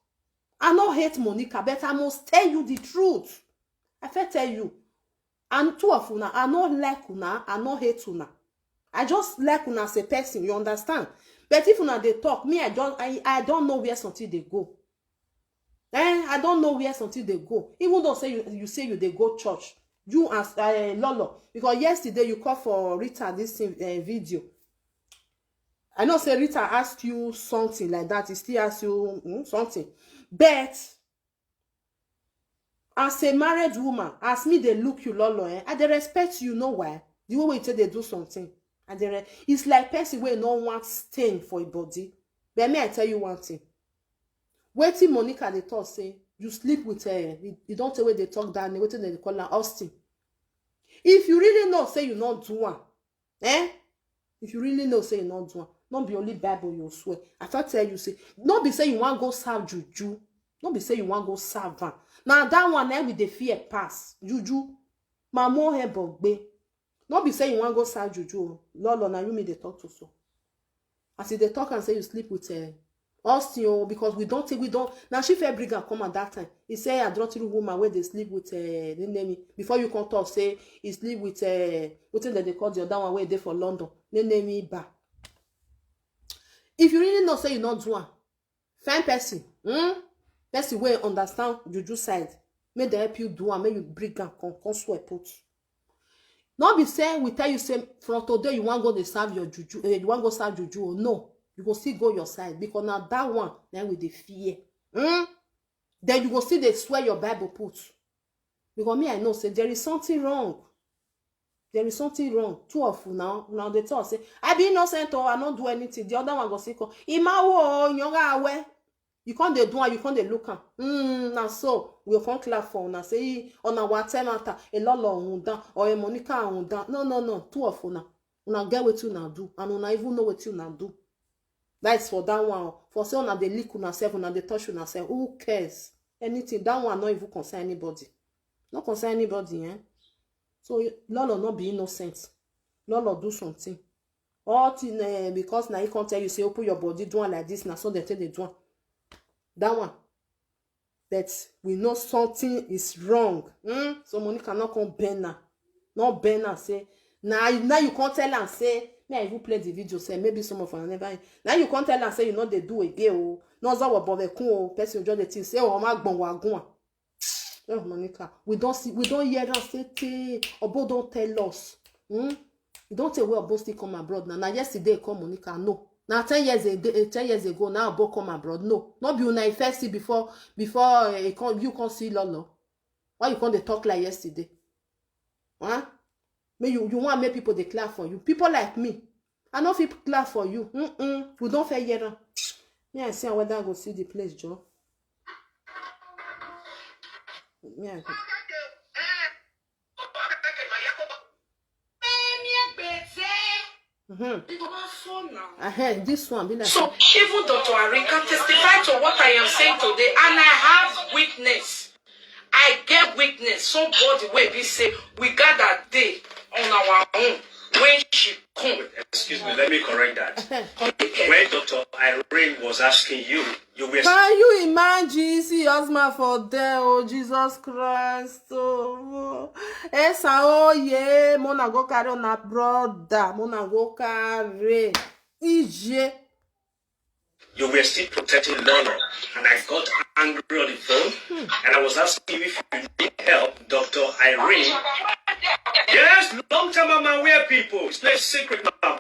I no hate Monica, but I must tell you the truth. I fit tell you. And two of una, I no like una, I no hate una. I just like una as a person, you understand? But if una they talk, me I don't know where something they go. I don't know where something they go. Even though say you say you they go church. You as Lolo, because yesterday you called for Rita this video. I know say Rita asked you something like that. He still asks you something. But as a married woman, as me they look you Lolo, I they respect you. Know why? The way you say they do something, and it's like person where no one stain for a body. But me I tell you one thing. Waiting Monica they talk say you sleep with her. You don't say where they talk down. Waiting they call her Austin. If you really know, say you not do one. If you really know, say you not do one. Not be only Bible you swear. I thought tell you say, not be say you want go serve juju. Not be say you want go serve one. Now that one with the fear pass. Juju. Mamo he bogbe. Not be say you want go serve juju. Lolo na you me they talk to so. As if they talk and say you sleep with Austin, because we don't. Now she fair bring and come at that time. He say adultery woman where they sleep with the name before you come talk say he sleep with what they call the other one where they for London. They name ba. If you really know say you not do one, find person. Person where understand juju side. May they help you do one. May you bring and come swear put. Not be saying we tell you say from today you want go to serve your juju. You want go serve juju or no. You go still go your side because now that one then with the fear. Then you go still they swear your Bible put. Because me I know say there is something wrong. There is something wrong. Two of you now they talk say I be innocent or I not do anything. The other one go say Imawo nyonga awe. You can't they do and you can't they look am. Now so we can't clap for una say on our time after a lolo unda or a Monica unda. No. Two of you now. Una get what you now do and una even know what you now do. That's for that one. For say una they lick una self, una they touch una self. Who cares? Anything. That one not even concern anybody. Not concern anybody, So Lolo not be innocent. Lolo do something. All thing because now he can't tell you say open your body, do one like this, now so they tell they do. That one. But we know something is wrong. So Monica not come bend her. Not bend her say now you can't tell and say me I even play the video say maybe some of them never. Now you can't tell and say you know they do again oh. No za wo bovekun oh person just the thing say oh ma gbon wagun. Oh Monica, we don't hear and say te Obo don't tell us. You don't tell where Obo still come abroad now. Now yesterday come Monica no. Now 10 years ago now Obo come abroad no. Not be una first see before you can't see Lolo. Why you can't they talk like yesterday? Huh? You want to make people declare for you. People like me. I know people declare for you. We don't fair yet. Me I see whether I go see the place, Joe. Me I go. I heard this one. Be like so even Dr. Arinka testified to what I am saying today, and I have witness. I get witness. Somebody will be say we got that day on our own when she come. Excuse me, let me correct that. When Dr. Irene was asking you were. Can you imagine see husband for there? Oh Jesus Christ! Oh, yeah, mona go carry on a brother, mona go carry. Ije. you were still protecting Lolo. And I got angry on the phone, and I was asking you if you need help, Dr. Irene. Yes, long time I'm aware, people. It's no secret now.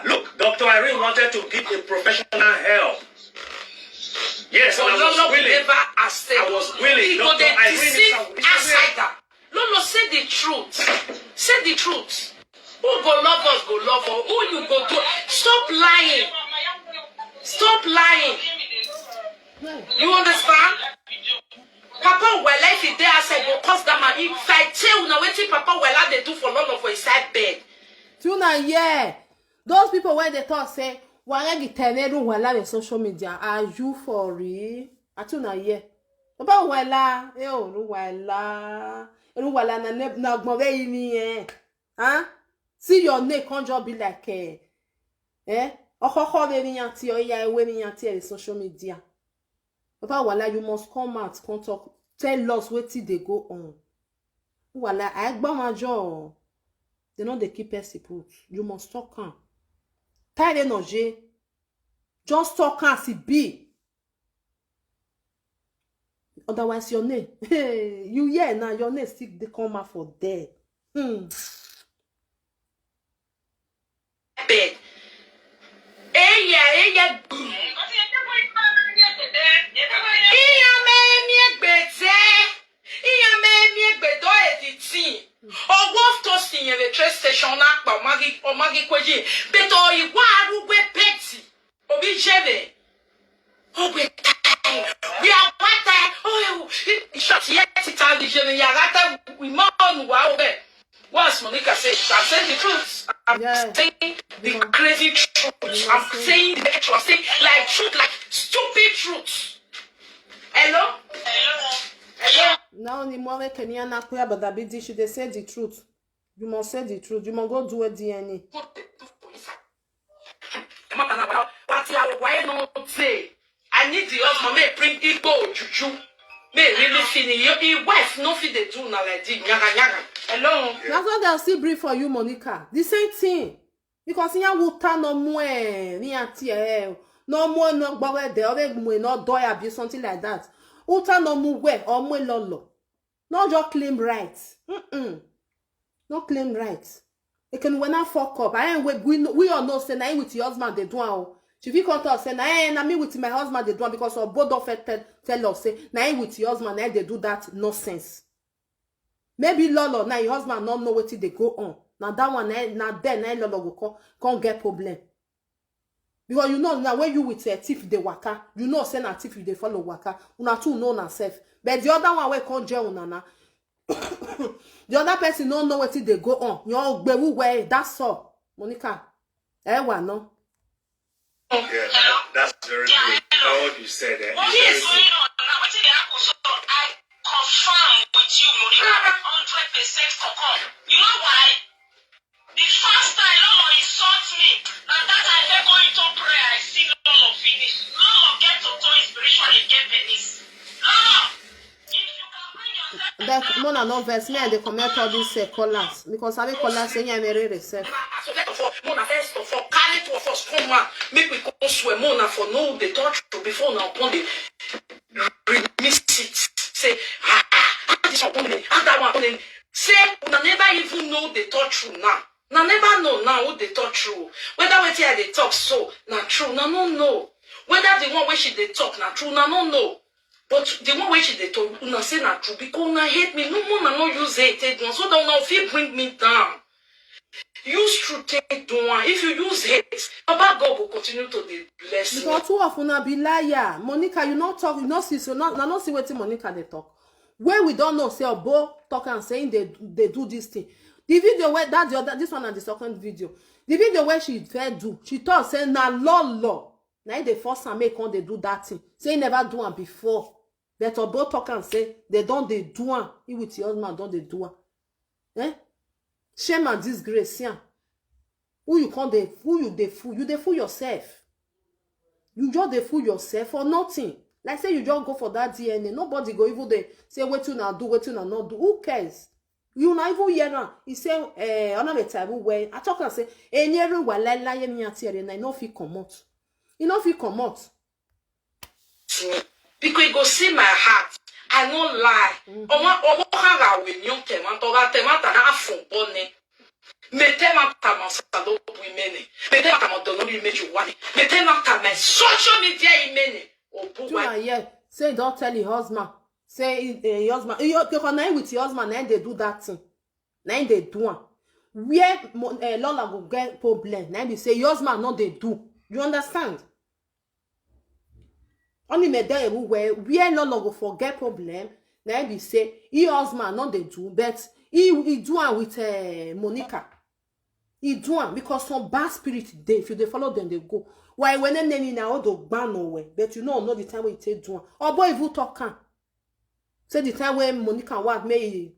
Look, Dr. Irene wanted to give a professional help. Yes, and I was willing. Never accept. I was willing. People Dr. they Irene deceive is outsider. Lolo, say the truth. Say the truth. Who go love us, go love us. Who you go to? Stop lying. Stop lying. You understand? Papa well if he there say go cause that man. If I tell you now wetin Papa well they do for Lolo for his side bed. Tuna, yeah. Those people where they talk say, "Why get teneru wala on social media? Are you for real?" Atuna, yeah. Papa wala, wala na gbonwe yini Huh? See your neck can't just be like Okoko we mi yanti o ya we mi yanti on social media. Papa wala, you must come out, come talk, tell us wetin dey go on. Wala, I gba my job. They know they keep us put. You must talk calm. Tell no je. Just talk calm si be. Otherwise your name. You yeah now your name still they come out for there. Bed. Eya. Ọwọ́ tó sì yẹn lè train station náà pa ọmọge kweji bẹ́tọ̀ ìwà arúgbó pẹ́tì òbí jẹ́bẹ̀ ọgbẹ́ táyì bí apáta ìṣọ̀tì yẹn ti ta lè ṣe ní yàrá tẹ ìmọ̀ ọ̀nùwà ọbẹ̀. Once Monica said, I'm saying the truth. I'm saying the crazy truth. I'm saying the truth. I'm saying like truth, like stupid truth. Hello? Now ni more Kenya na kuya but that be she they say the truth. You must say the truth. You must go do a DNA. Why not say? I need the husband may bring Igbo juju. May really finish. Your wife no fit dey do na like this. Nyaga. Hello? That's why they'll still breathe for you, Monica. The same thing. Because in your water no more, no more, no bother there, or no do abuse, something like that. Uta no more where or more lolo. Not just claim rights. No claim rights. It can when I fuck up. I ain't we all know say na with your husband they do am. If you come to us say na me with my husband they do am because of both of it tell us say na with your husband na they do that nonsense. Maybe Lolo now your husband not know what they go on. Now that one now then Lolo go can't get problem. Because you know now when you with a thief they waka, you know say na thief you they follow waka. Una two know na self. But the other one we can't jail una. The other person don't know what they go on. You all bewu way. That's all. Monica. No. Yeah, that's very good. What you said there. Yes. I confirm with you, Monica, 100% confirm. You know why? The first time Lolo insults me, and that I never go into prayer, I see Lolo finish. Lolo get to turn spiritually, get penis. Lolo, if you can bring yourself. That Mona no verse me and they comment all these callers because I callers saying I'm very reserved. Mona first of all, carry to us come on. Make we go swear Mona for no the touch before now upon the miss it. Say this one and that one. Say una never even know the touch true now. Na never know now who they talk true. Whether we hear they talk so na true, na no know. Whether the one where she they talk na true, na no know. But the one where she they talk, una say na true because una hate me. No more na no use hate so that una feel bring me down. Use truth take down. If you use hate, Baba God will continue to be bless you. Because two of una be liar. Monica, you not talk, you not see so not see what Monica they talk. Where we don't know say Obo talk and saying they do this thing. The video where that the other this one and the second video. The video where she fair do, she talk say na law. Now they force and make on they do that thing. Say never do one before. But Obo talk and say they don't they do one. He with your husband don't they do one. Shame and disgrace, yeah. Who you can't they fool you they fool. You they fool yourself. You just they fool yourself for nothing. Like say you just go for that DNA. Nobody go even they say what you now do, what you now not do. Who cares? You not even hear now. He say, on a time where I talk and say, never will lie me at here and I know if he come out. You know if he come out. me because you go see my heart. I no lie. Omo hara we nyon tema ta na afun bone. Mettez-moi ta mansalo women. Mettez-moi ta mondono image one. Mettez-moi ta my social media image. Yeah. Say don't tell your husband. Say your husband. You connect with your husband and they do that thing. Now they do am. Where Lola go get problem. Now be say your husband no they do. You understand? Only me there where Lola go forget problem. Now be say your husband no they do, but he do am with Monica. He do am because some bad spirit they if you they follow them they go. Why when they na all the ban nowhere, but you know the time when you take do am. Oh boy, if you talk can say the time when Monica what may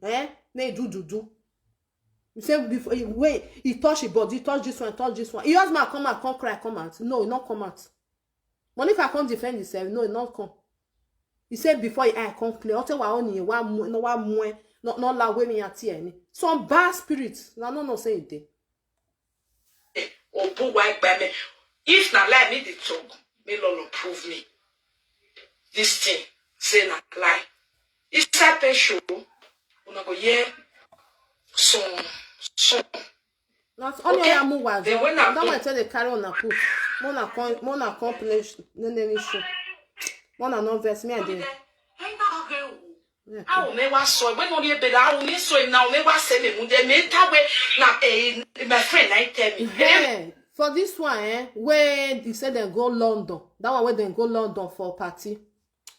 do. You say before wait, he touch his body, touch this one, touch this one. He husband come out, come cry, come out. No, he not come out. Monica can't defend himself. No, he not come. He said before he eye come clear. Ote wa oni wa more not la we me ati any. Some bad spirits. No say it dey. Obo wa gba me. If na lie me the talk, me Lolo prove me. This thing say na lie. It's a pay show. Una go yeah. So. Not only Okay. amu wa. Then when I Don't go- want to carry on a put. Mona accomplish no show. Mona no verse me again. Yeah. I me wa so when no be I me so now me wa say me mu de me ta we na my friend I tell me. Yeah. For this one, where he said they go London. That one where they go London for party.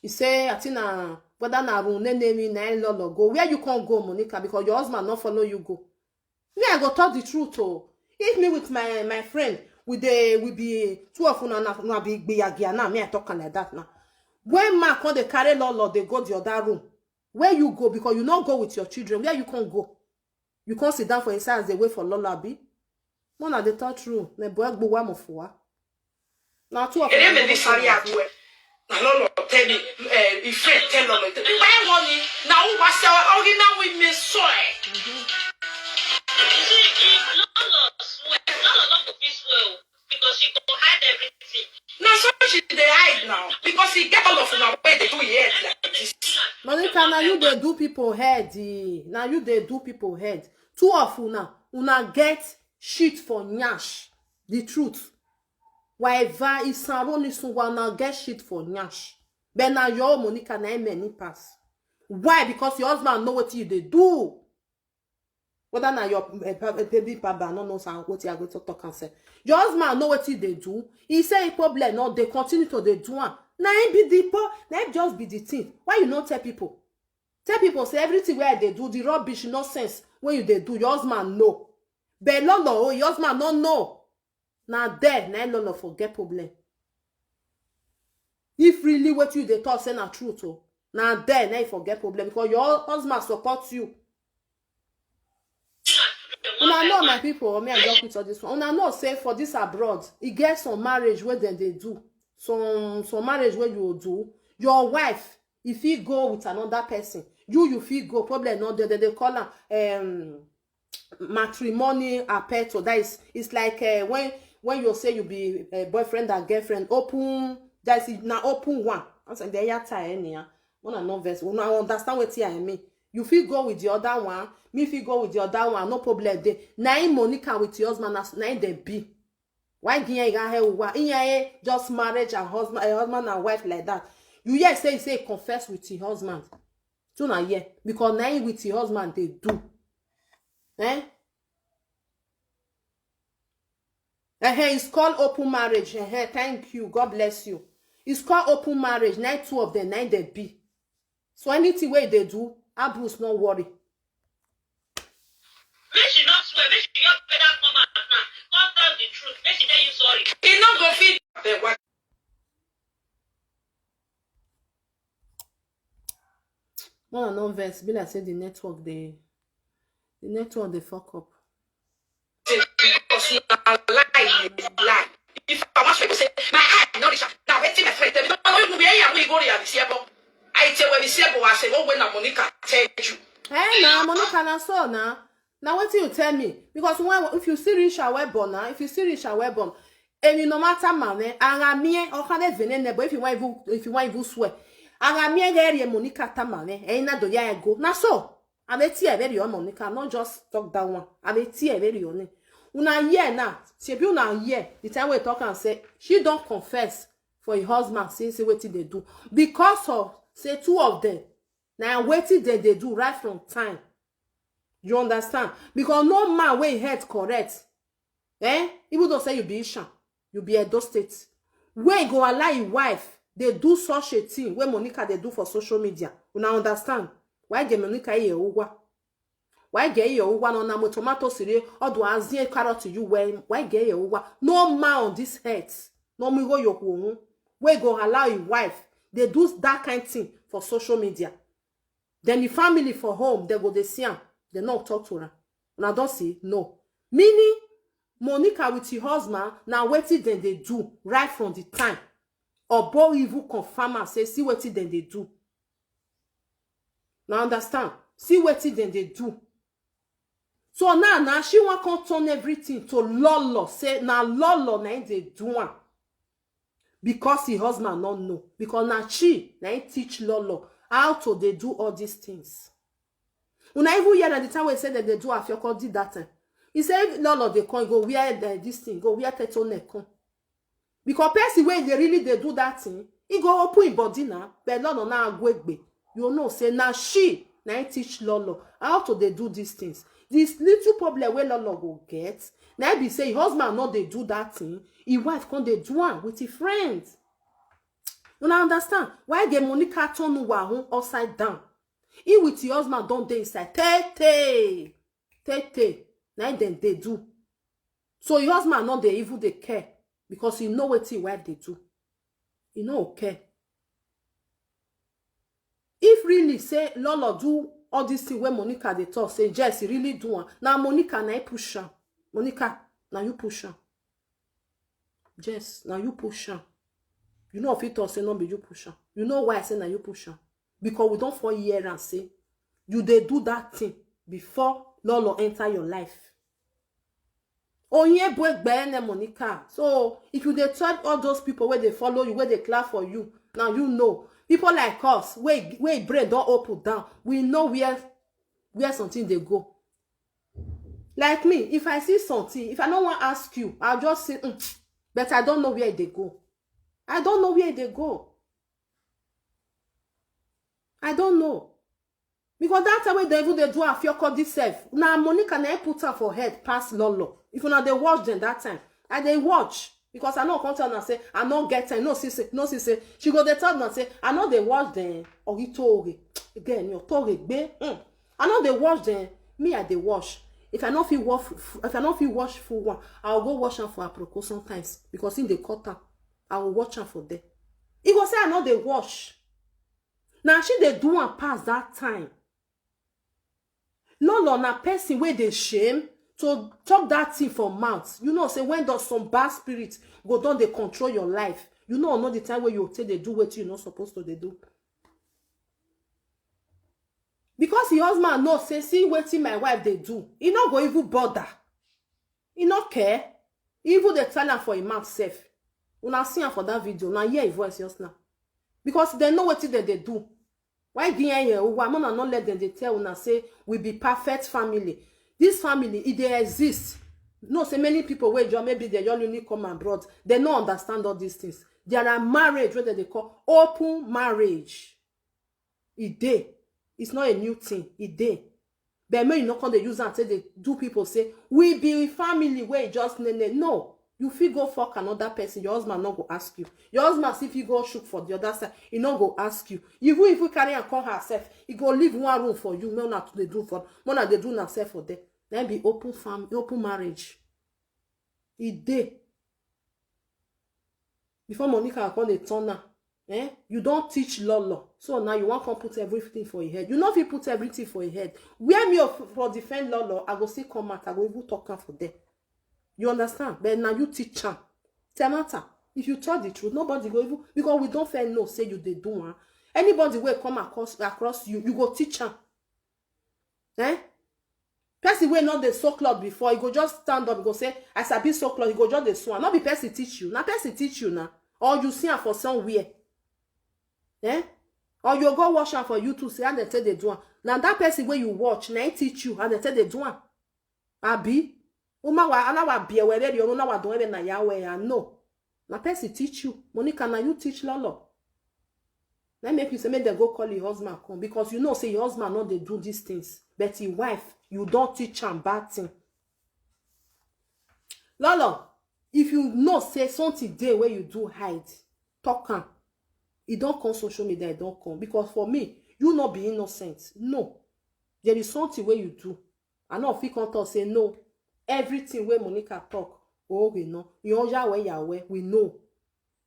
He say, I think whether na room name na Lolo go. Where you can't go, Monica, because your husband not follow you go. Me, I go talk the truth. Oh, if me with my friend, we be two of una na be again now. Me I talking like that now. When Mark when they carry Lolo, they go the other room. Where you go because you not go with your children. Where you can't go, you can't sit down for inside as they wait for Lola be. One of the third room. Me boy go wa mo for. Now two of Ere me be sorry at we. Na Lolo tell me if friend tell Lolo. Why money? Now who was original with me so Because she can hide everything. Now so she dey hide now because he get all of una way they do here like this. Monica, now you they do people head. Now you they do people head. Two of una get shit for nyash. The truth. Whatever is saroni so una get shit for nyash. But now your Monica na many pass. Why? Because your husband know what you they do. Whether now your baby papa no knows what you are going to talk and say. Your husband know what they do. He say a problem. No, they continue to they do one. Now it be the po. Now it just be the thing. Why you not tell people? Tell people say everything where they do the rubbish nonsense. When you they do, your husband know. But Lolo, your husband don't know. Now there, now Lolo forget problem. If really what you they talk say na truth, oh. Now there, now you forget problem because your husband supports you. Una know my people, me I just with all this one. Una know say for this abroad, it gets some marriage where then they do. Some marriage where you do. Your wife, if you go with another person, you feel go probably not they call her matrimony aperto. That is it's like when you say you be boyfriend and girlfriend, open that is now open one. I'm saying they are tired anyhow. Una know verse. Una understand what I mean. You feel go with the other one, me feel go with the other one, no problem there. Now Monica with your husband, now they be. Why just marriage and husband and wife like that? You say confess with your husband. So now because now with your husband they do. It's called open marriage. Thank you. God bless you. It's called open marriage. Now two of them, now they be. So anything way they do, Bruce, no worry. Make she not swear, make she not better come out now. Come tell the truth, make she tell you sorry. He not go fit the what One no verse, be like say the network they fuck up. because na lie. If I want to say my heart no reach now waiting my friend tell me no we here we go there this year but I tell when this year but I say oh when Monica tell you. Hey now, Monica na so now. Now what you tell me? Because when if you see Richard Webborn now, if you see Richard Webborn, And no matter man, aramie or can venene, but if you want even swear. Aramie area Monica tamane, ain't na do ya go. Na so. I be tea very on Monica, not just talk that one. I be tea very on it. Una year now, she be una year. The time we talk and say she don't confess for her husband since what they do because of say two of them. Now waiting they do right from time. You understand? Because no man wey head correct. Even though say you be Ishan, you be Edo State. Wey go allow your wife they do such a thing where Monica they do for social media. You now understand? Why get Monica here uwa? Why get here uwa no na mo tomato sire or do azie carrot to you why get here uwa? No man on this head. No me go yoku. Wey go allow your wife they do that kind of thing for social media. Then the family for home they go they see am. They not talk to her. Now don't see no. Meaning Monica with her husband now waiting then they do right from the time. Or boy even confirm and say see what then they do. Now understand? See what then they do. So now she want to turn everything to Lolo. Say now Lolo na they do one. Because her husband not know. Because now she na teach Lolo how to they do all these things. Una even hear at the time we said that they do Afioko did that time. He said Lolo they can't go where this thing go where Teto come. Because person when they really they do that thing, he go open his body now, but Lolo now go. You know, say now she now teach Lolo how to they do these things. This little problem where Lolo go get, now be say husband not they do that thing, his wife can't they do one with his friends. You understand? Why get Monica turn Wahun upside down? He with your husband don't they inside tete. Now then they do. So your husband not they even they care because he know what his wife they do. He know okay. If really say Lolo do all this thing where Monica they talk, say Jess, he really do one. Now Monica na push her. Monica, now you push her. Jess, now you push her. You know if it talk say no be you push her. You know why I say now you push her? Because we don't fall here and say you they do that thing before Lolo enter your life. Oh yeah, boy, Monica. So if you they tell all those people where they follow you, where they clap for you, now you know. People like us, where brain don't open down, we know where something they go. Like me, if I see something, if I don't want to ask you, I'll just say, but I don't know where they go. I don't know where they go. I don't know. Because that's the way they do a Afioko this self. Now Monica na put her for head past Lolo. If you know they watch them that time, and they watch. Because I know come tell and say, I not get time. No, she say, she go they tell and say, I know they watch them or he told again, your told be. I know they watch them, me I they watch. If I know if you watch full one, I'll go watch them for Aproko sometimes. Because in the quarter, I will watch them for them. He go say I know they watch. Now she they do and pass that time. Lolo na person where they shame to talk that thing for mouth. You know, say when does some bad spirits go down, they control your life. You know the time where you say they do what you're not supposed to they do. Because your husband knows, say, see what my wife they do. He not go even bother. He not care. Even they tell her for a mouth safe. Una see her for that video. Now hear a voice just now. Because they know what they do. Why here? Why not let them they tell una say we be perfect family. This family, if they exist, no, say many people where maybe they only come abroad, they don't understand all these things. There are marriage, what they call open marriage. It's not a new thing. But maybe you not can they use and say they do people say we be family where just no. You feel go fuck another person, your husband not go ask you. Your husband see if you go shoot for the other side, he not go ask you. Even if we carry and call herself, he go leave one room for you. No, not they do for more than they do themselves for them. Then be open family, open marriage. Before Monica call the turner, you don't teach Lolo. So now you want to put everything for your head. You know if you put everything for your head, where me for defend Lolo, I go see come out, I go even talk for them. You understand? But now you teach them. Temata, if you tell the truth, nobody go even, because we don't fair no say you they do one. Anybody will come across you, you go teach them. Person wey not dey sew cloth before, he go just stand up, he go say, I sabi sew cloth, he go just dey sew. Not be person teach you. Na person teach you na. Or you see am for somewhere. Eh? Or you go watch am for YouTube, say how they tell they do am. Now that person where you watch, na he teach you how they tell they do am. Abi? Uma wa ala wa bie we be you na wa don ebe na ya we ya no. Na person teach you. Monica, na you teach Lolo. Let make you say make them go call your husband come, because you know say your husband not they do these things, but your wife you don't teach am bad thing. Lolo, if you know say something day where you do hide, talk am. It don't come social media, it don't come, because for me you not be innocent. No, there is something where you do. I know if you can't talk say no. Everything where Monica talk, oh we know. You know where you where we know.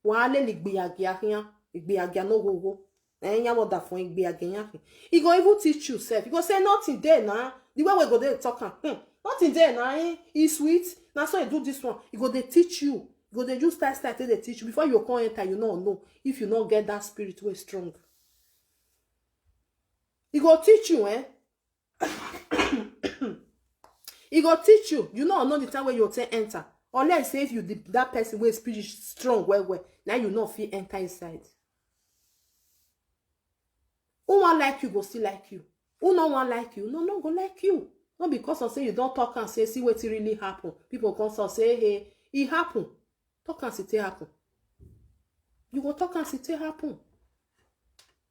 Wale ligbiagia igbiagia no go. Enya what that for igbiagia. He go even teach you self. He go say nothing there now. The way we go there talk nothing there now. It's sweet. Now so you do this one. He go they teach you. He go they just start they teach you before you come enter. You know if you not get that spirit way strong. He go teach you, eh? He go teach you. You know the time where you say enter. Unless say if you that person where spirit strong well. Now you know feel enter inside. Who want like you go still like you. Who no want like you, no go like you. Not because of say you don't talk and say see what really happen. People come so say hey, it happen. Talk and see it happen. You go talk and see it happen.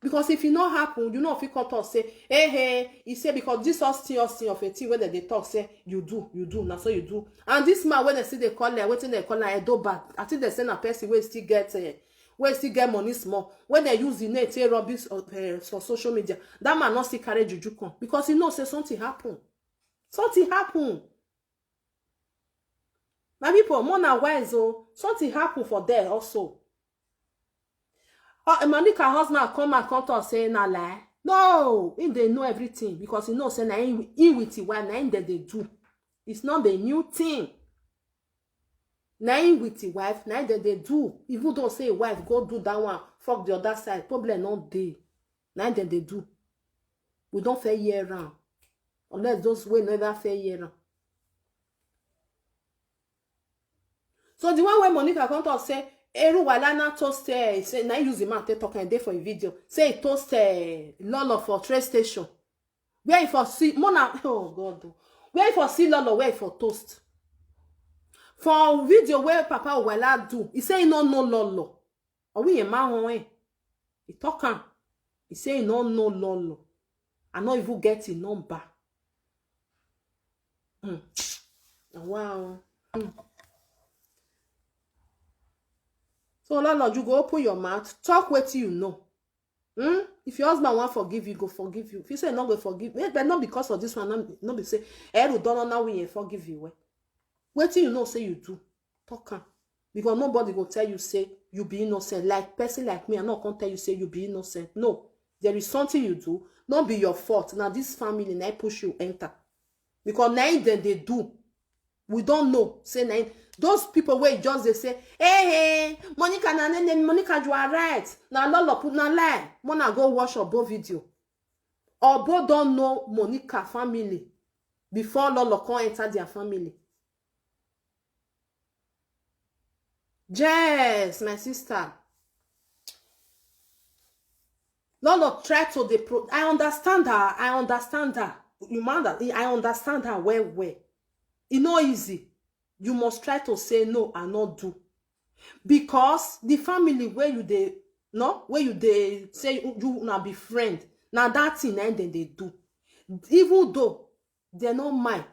Because if it not happen, you know if you come talk say hey, he say because this thing of a thing when they talk say you do, now so you do. And this man when they see they call her, waiting they call her do bad. I think they send a person where still get money small. When they use the net rubbish for social media, that man not still carry juju come because he knows say something happen. Something happen. My people, more than wise something happen for there also. Monica husband come and come to say na lie. No, they know everything because he knows say na in with the wife, na in that they do. It's not the new thing. Na in with the wife, na in that they do. Even don't say wife go do that one, fuck the other side. Problem not dey. Na in that they do. We don't fair year round. Unless those way never fair year round. So the one where Monica come to say Eru wala na toast say na use the man take talk and day for a video. Say toast Lolo for train station. Where for see Mona oh God. Where for see Lolo where for toast. For video where Papa wala do. He say he no know Lolo. Or we a man he talk am. He say he no know Lolo. I not even get his number. Wow. So Lord, you go open your mouth, talk what you know. If your husband want forgive you, go forgive you. If you say not go forgive, but not because of this one, not be say, don't know we forgive you. What you know say you do, talk am. Because nobody go tell you say you be innocent. Like person like me, I'm not gonna tell you say you be innocent. No, there is something you do, not be your fault. Now this family now push you enter. Because now then they do. We don't know. Say now those people where just they say, hey, Monica, Monica, you are right. Now Lolo put na lie. Mona go watch Obo video. Obo don't know Monica family before Lolo can enter their family. Yes, my sister. Lolo try to I understand her. You mind that? I understand her well. It's not easy. You must try to say no and not do. Because the family where you say you not be friend. Now that thing then they do. Even though they not mind.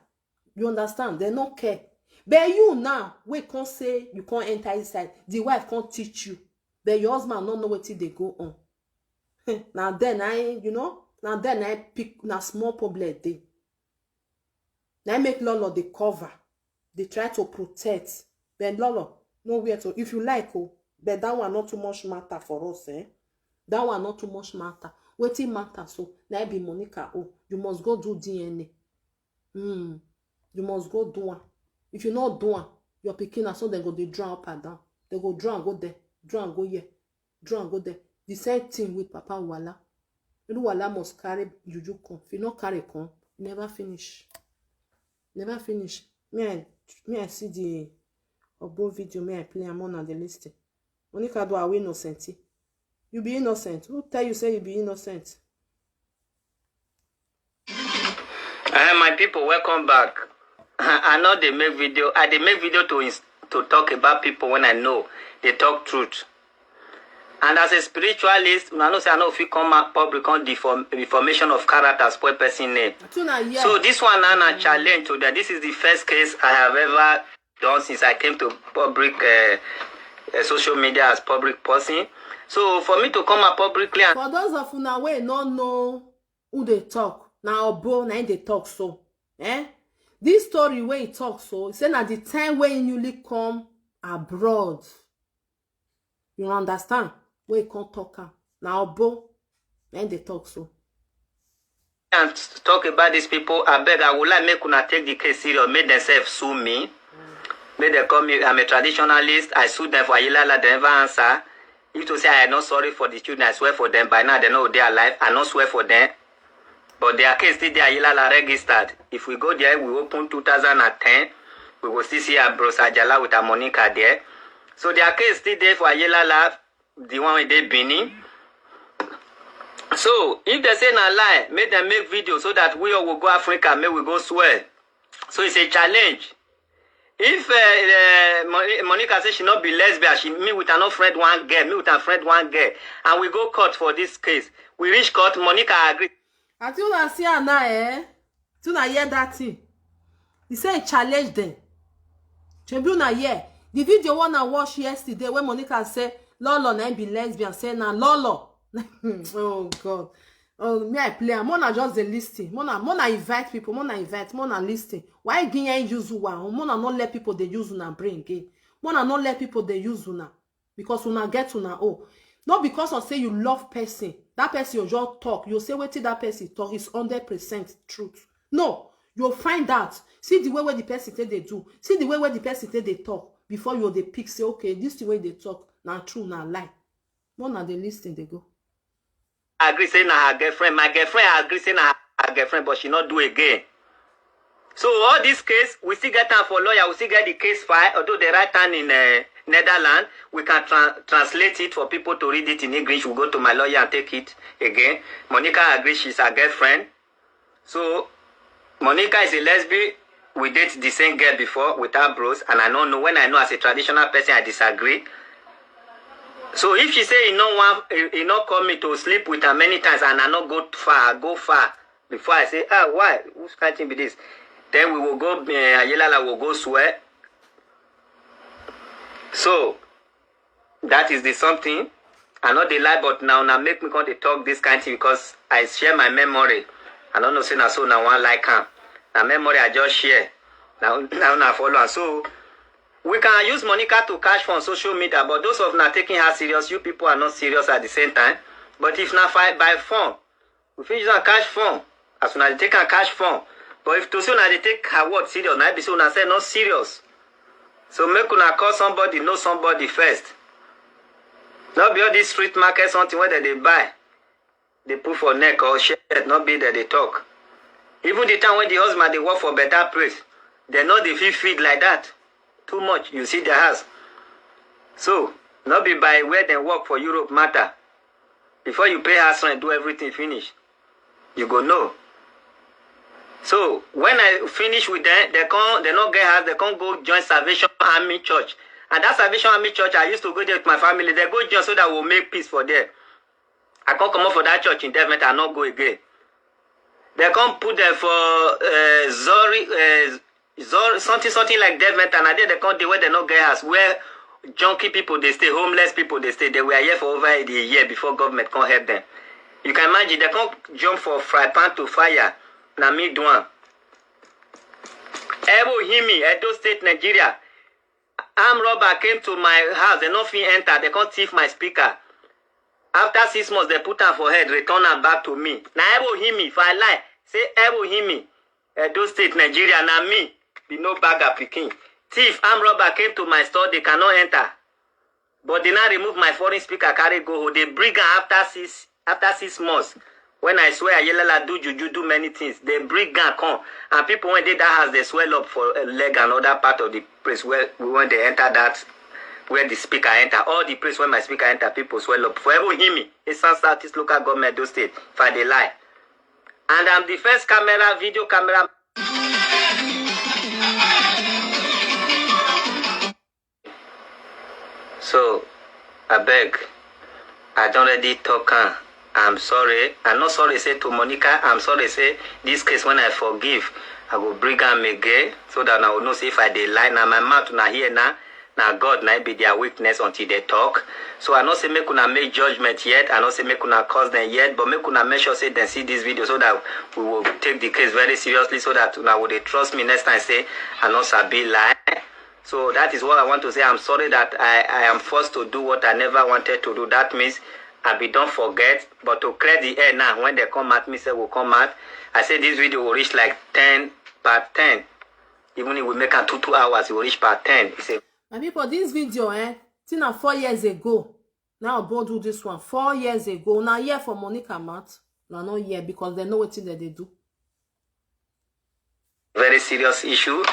You understand? They not care. But you now, we can't say you can't enter inside. The wife can't teach you. But your husband don't know what they go on. Now then I pick na small problem day. Now I make Lolo the cover. They try to protect. But Lolo, nowhere to. If you like, but that one not too much matter for us, eh? That one not too much matter. Waiting matter, so now be Monica. Oh, you must go do DNA. You must go do one. If you not do one, your pikin so they go they draw up and down. They go draw and go there, draw and go here, draw and go there. The same thing with Papa Wala. You know Wala must carry juju come. If you not carry come, never finish. Never finish. Me I see the Obo video, me I play am on the list. Monica do are innocent. You be innocent. Who tell you say you be innocent? My people, welcome back. I know they make video. I they make video to talk about people when I know they talk truth. And as a spiritualist, I know say I know if you come out public on deformation of character, spoil person name. So this one now a challenge to that. This is the first case I have ever done since I came to public social media as public person. So for me to come out publicly and for those of una wey no know who they talk, now Obo na they talk so. This story where he talk so, say na the time when he newly come abroad. You understand? Where he can't talk now Obo na they talk so. And talk about these people, I beg I would like make una take the case serious, make themselves sue me. Make them call me, I'm a traditionalist, I sue them for Ayilala, they never answer. If to say I am not sorry for the children, I swear for them. By now they know they are alive. I not swear for them. But their case still they are Ayilala registered. If we go there, we open 2010. We will still see Bros Ajala with a Monica there. So their case still there for Ayilala, the one with they Benin. So if they say na lie, make them make video so that we all will go Africa, may we go swear. So it's a challenge. If Monica says she not be lesbian, she me with another friend one girl, me with a friend one girl, and we go court for this case. We reach court, Monica agree. As you na see her now, you na hear that thing. He say he challenge them. Chebu na hear. The video one I watched yesterday when Monica say Lolo na be lesbian, say na Lolo. Oh God. Oh, me I play. Mona just the listing. Mona invite people. Mona listing. Why Guinea use one? Mona not let people they use una bring it. Mona not let people they use una because una get una oh. Not because of say you love person. That person you just talk. You say wait till that person talk is 100% truth. No, you'll find out. See the way where the person say they do. See the way where the person say they talk before you they pick. Say okay, this the way they talk. Now true, now lie. Mona they listing they go. I agree saying her girlfriend. My girlfriend agree saying her girlfriend, but she not do again. So all this case, we still get time for lawyer. We still get the case file. Although the right hand in Netherlands, we can translate it for people to read it in English. We go to my lawyer and take it again. Monica agrees she's her girlfriend. So Monica is a lesbian. We date the same girl before with her bros, and I don't know when I know as a traditional person I disagree. So if she say he not call me to sleep with her many times and I not go far before I say, why? Who's catching me this? Then we will go, Ayilala will go swear. So that is the something. I know they lie, but now make me come to talk this kind of thing because I share my memory. I don't know say so now one like her. Now memory I just share. Now follow. So we can use Monica to cash from social media, but those of not taking her serious, you people are not serious at the same time. But if not by phone, we finish on cash phone. As soon as they take a cash phone. But if to soon as they take her word serious, now be soon as say not serious. So make una call somebody, know somebody first. Not be all this street market something where they buy. They put for neck or shirt, not be that they talk. Even the time when the husband they work for better place, they know they feel feed like that. Too much, you see the house. So, not be by where they work for Europe matter. Before you pay house rent, do everything finish. You go know. So, when I finish with them, they not get house, they can't go join Salvation Army Church. And that Salvation Army Church, I used to go there with my family. They go join so that we'll make peace for them. I can't come up for that church in Devon, I not go again. They can't put them for something like death metal, and they can't do where they not get us, where junkie people they stay, homeless people they stay. They were here for over a year before government can't help them. You can imagine they can't jump from fry pan to fire. Na me do one. Ebo Himi, Edo State, Nigeria. Armed robber came to my house. They not fit enter. They can't thief my speaker. After 6 months, they put her for head, return her back to me. Now Ebo Himi, if I lie, say Ebo Himi, Edo State, Nigeria. Now me. Be no bagger picking. Thief, armed robber came to my store, they cannot enter. But they now remove my foreign speaker, carry go. They bring her after six months. When I swear Ayelala do juju, do many things, they bring gun come. And people when they that house, they swell up for a leg and other part of the place where when they enter that, where the speaker enter. All the place where my speaker enter, people swell up. Forever hear me. It's Southeast local government, those state, if I they lie. And I'm the first video camera. So, I beg, I don't already talk. I'm sorry. I'm not sorry say to Monica. I'm sorry say this case when I forgive, I will bring am again so that I will know say if I dey lie. Now my mouth na here now. Now God na be their weakness until they talk. So I not say make una make judgment yet. I not say make una cause them yet. But make una make sure say they see this video so that we will take the case very seriously so that una will they trust me next time say I not sabi lie. So that is what I want to say. I'm sorry that I am forced to do what I never wanted to do. That means I be don't forget. But to clear the air now, when they come at me, say will come out. I say this video will reach like 10 part 10. Even if we make it 2 hours, it will reach part 10. It's a My people, this video, till 4 years ago. Now I do this one 4 years ago. Now here for Monica Matt. Now not here because they know what that they do. very serious issue.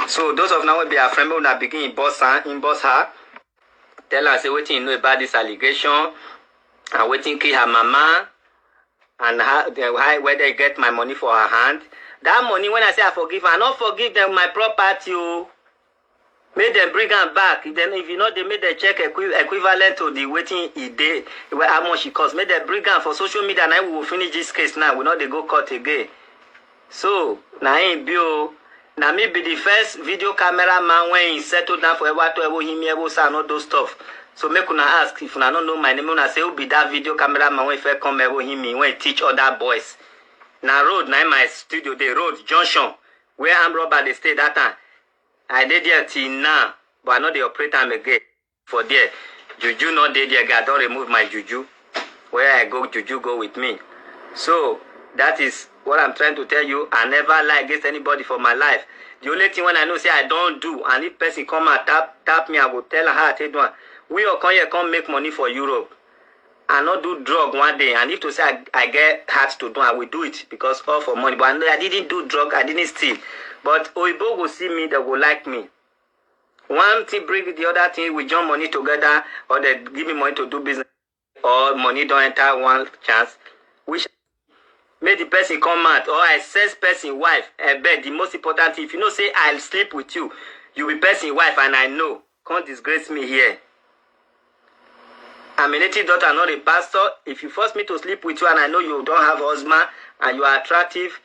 So those of now will be our friend will begin inbox her. Tell her say waiting you know about this allegation and waiting kill her mama and how where they get my money for her hand. That money when I say I forgive her, I not forgive them my property. Make them bring her back. Then if you know they made the check equivalent to the waiting he did, how much it cost. Make them bring her for social media and we will finish this case now. We know they go court again. So now ain't bio. Now me be the first video camera man when he settled down for ever to ever him ever say all those stuff. So make una ask if una don't know my name, una say who be that video camera man when he come ever him me when he teach other boys. Now road now in my studio the road junction where I'm robber they stay that time. I did there till now, but I know the operator am again for there. Juju not there, I don't remove my juju. Where I go, juju go with me. So that is what I'm trying to tell you. I never lie against anybody for my life. The only thing when I know say I don't do, and if person come and tap me, I will tell her how I take one. We all come here come make money for Europe. I not do drug one day, and if to say I get heart to do, I will do it because all for money. But I didn't do drug, I didn't steal. But Oibo will see me, they will like me. One thing bring the other thing, we join money together, or they give me money to do business, or money don't enter one chance. Which make the person come out, or I says person wife, I bet the most important thing, if you know say I'll sleep with you, you be person wife and I know, can't disgrace me here. I'm a native daughter, not a pastor. If you force me to sleep with you and I know you don't have husband and you are attractive,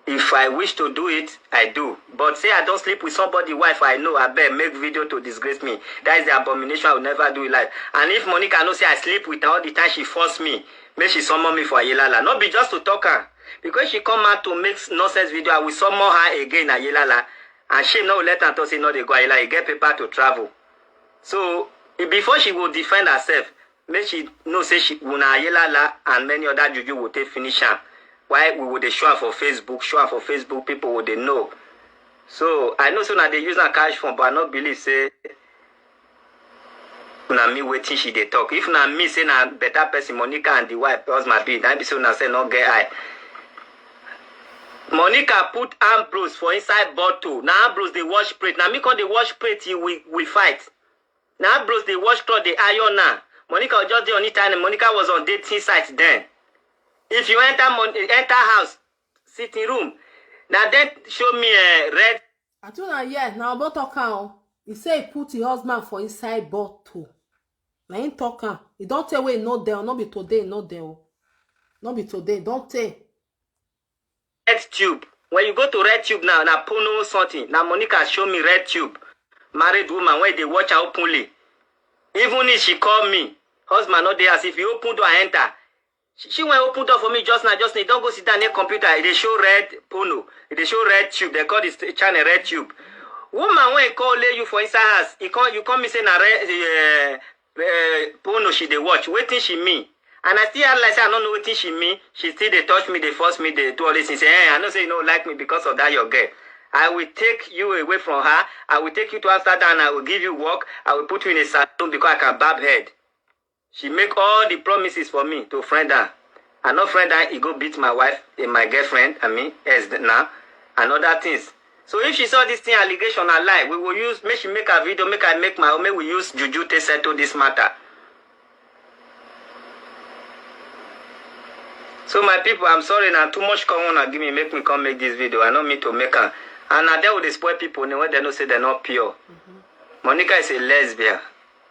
if I wish to do it, I do. But say I don't sleep with somebody wife I know, I bet make video to disgrace me. That is the abomination I will never do in life. And if Monica knows say I sleep with her all the time, she force me. Make she summon me for Ayelala. Not be just to talk her. Because she come out to make nonsense video, I will summon her again Ayelala. And she no let her talk say no they go Ayelala, get paper to travel. So before she will defend herself, make she know say she will Ayelala and many other juju will take finish her. Why we would show for Facebook, people would they know. So I know so now they use a cash phone, but I not believe say na me waiting she they talk. If na me say na better person Monica and the wife was my bid, I be so now say no get eye. Monica put Ambrose for inside bottle. Now Ambrose they wash plate. Now me call they wash plate till we fight. Now Ambrose they wash cloth they iron now. Monica was just there on it time. Monica was on dating site then. If you enter house, sitting room, now then show me a red. I told her, yeah, now about talking. He say he put his husband for inside bottle. Now he talking. He don't tell where not there, not be today, not there. Not be today, don't tell. Red tube. When you go to red tube now Puno something. Now Monica show me red tube. Married woman where they watch her openly. Even if she call me, husband not there, as if you open door and enter. She went open door for me just now. Don't go sit down near computer. They show red Puno. They show red tube. They call this channel red tube. Woman when call lay you for inside house, you come me say na red Puno she they watch. Waiting she me. And I still like say I don't know waiting she me. She still they touch me, they force me, they do all this. She say, hey, I know say you don't like me because of that your girl. I will take you away from her. I will take you to Amsterdam and I will give you work. I will put you in a salon because I can barb head. She make all the promises for me to friend her. I no friend that he go beat my wife, my girlfriend, as now, and other things. So if she saw this thing allegation and lie, we will use, make she make a video, make I make my own, make we use Juju to settle this matter. So my people, I'm sorry now, too much corona give me, make me come make this video. I don't mean to make her. And now they will spoil people when they don't say they're not pure. Monica is a lesbian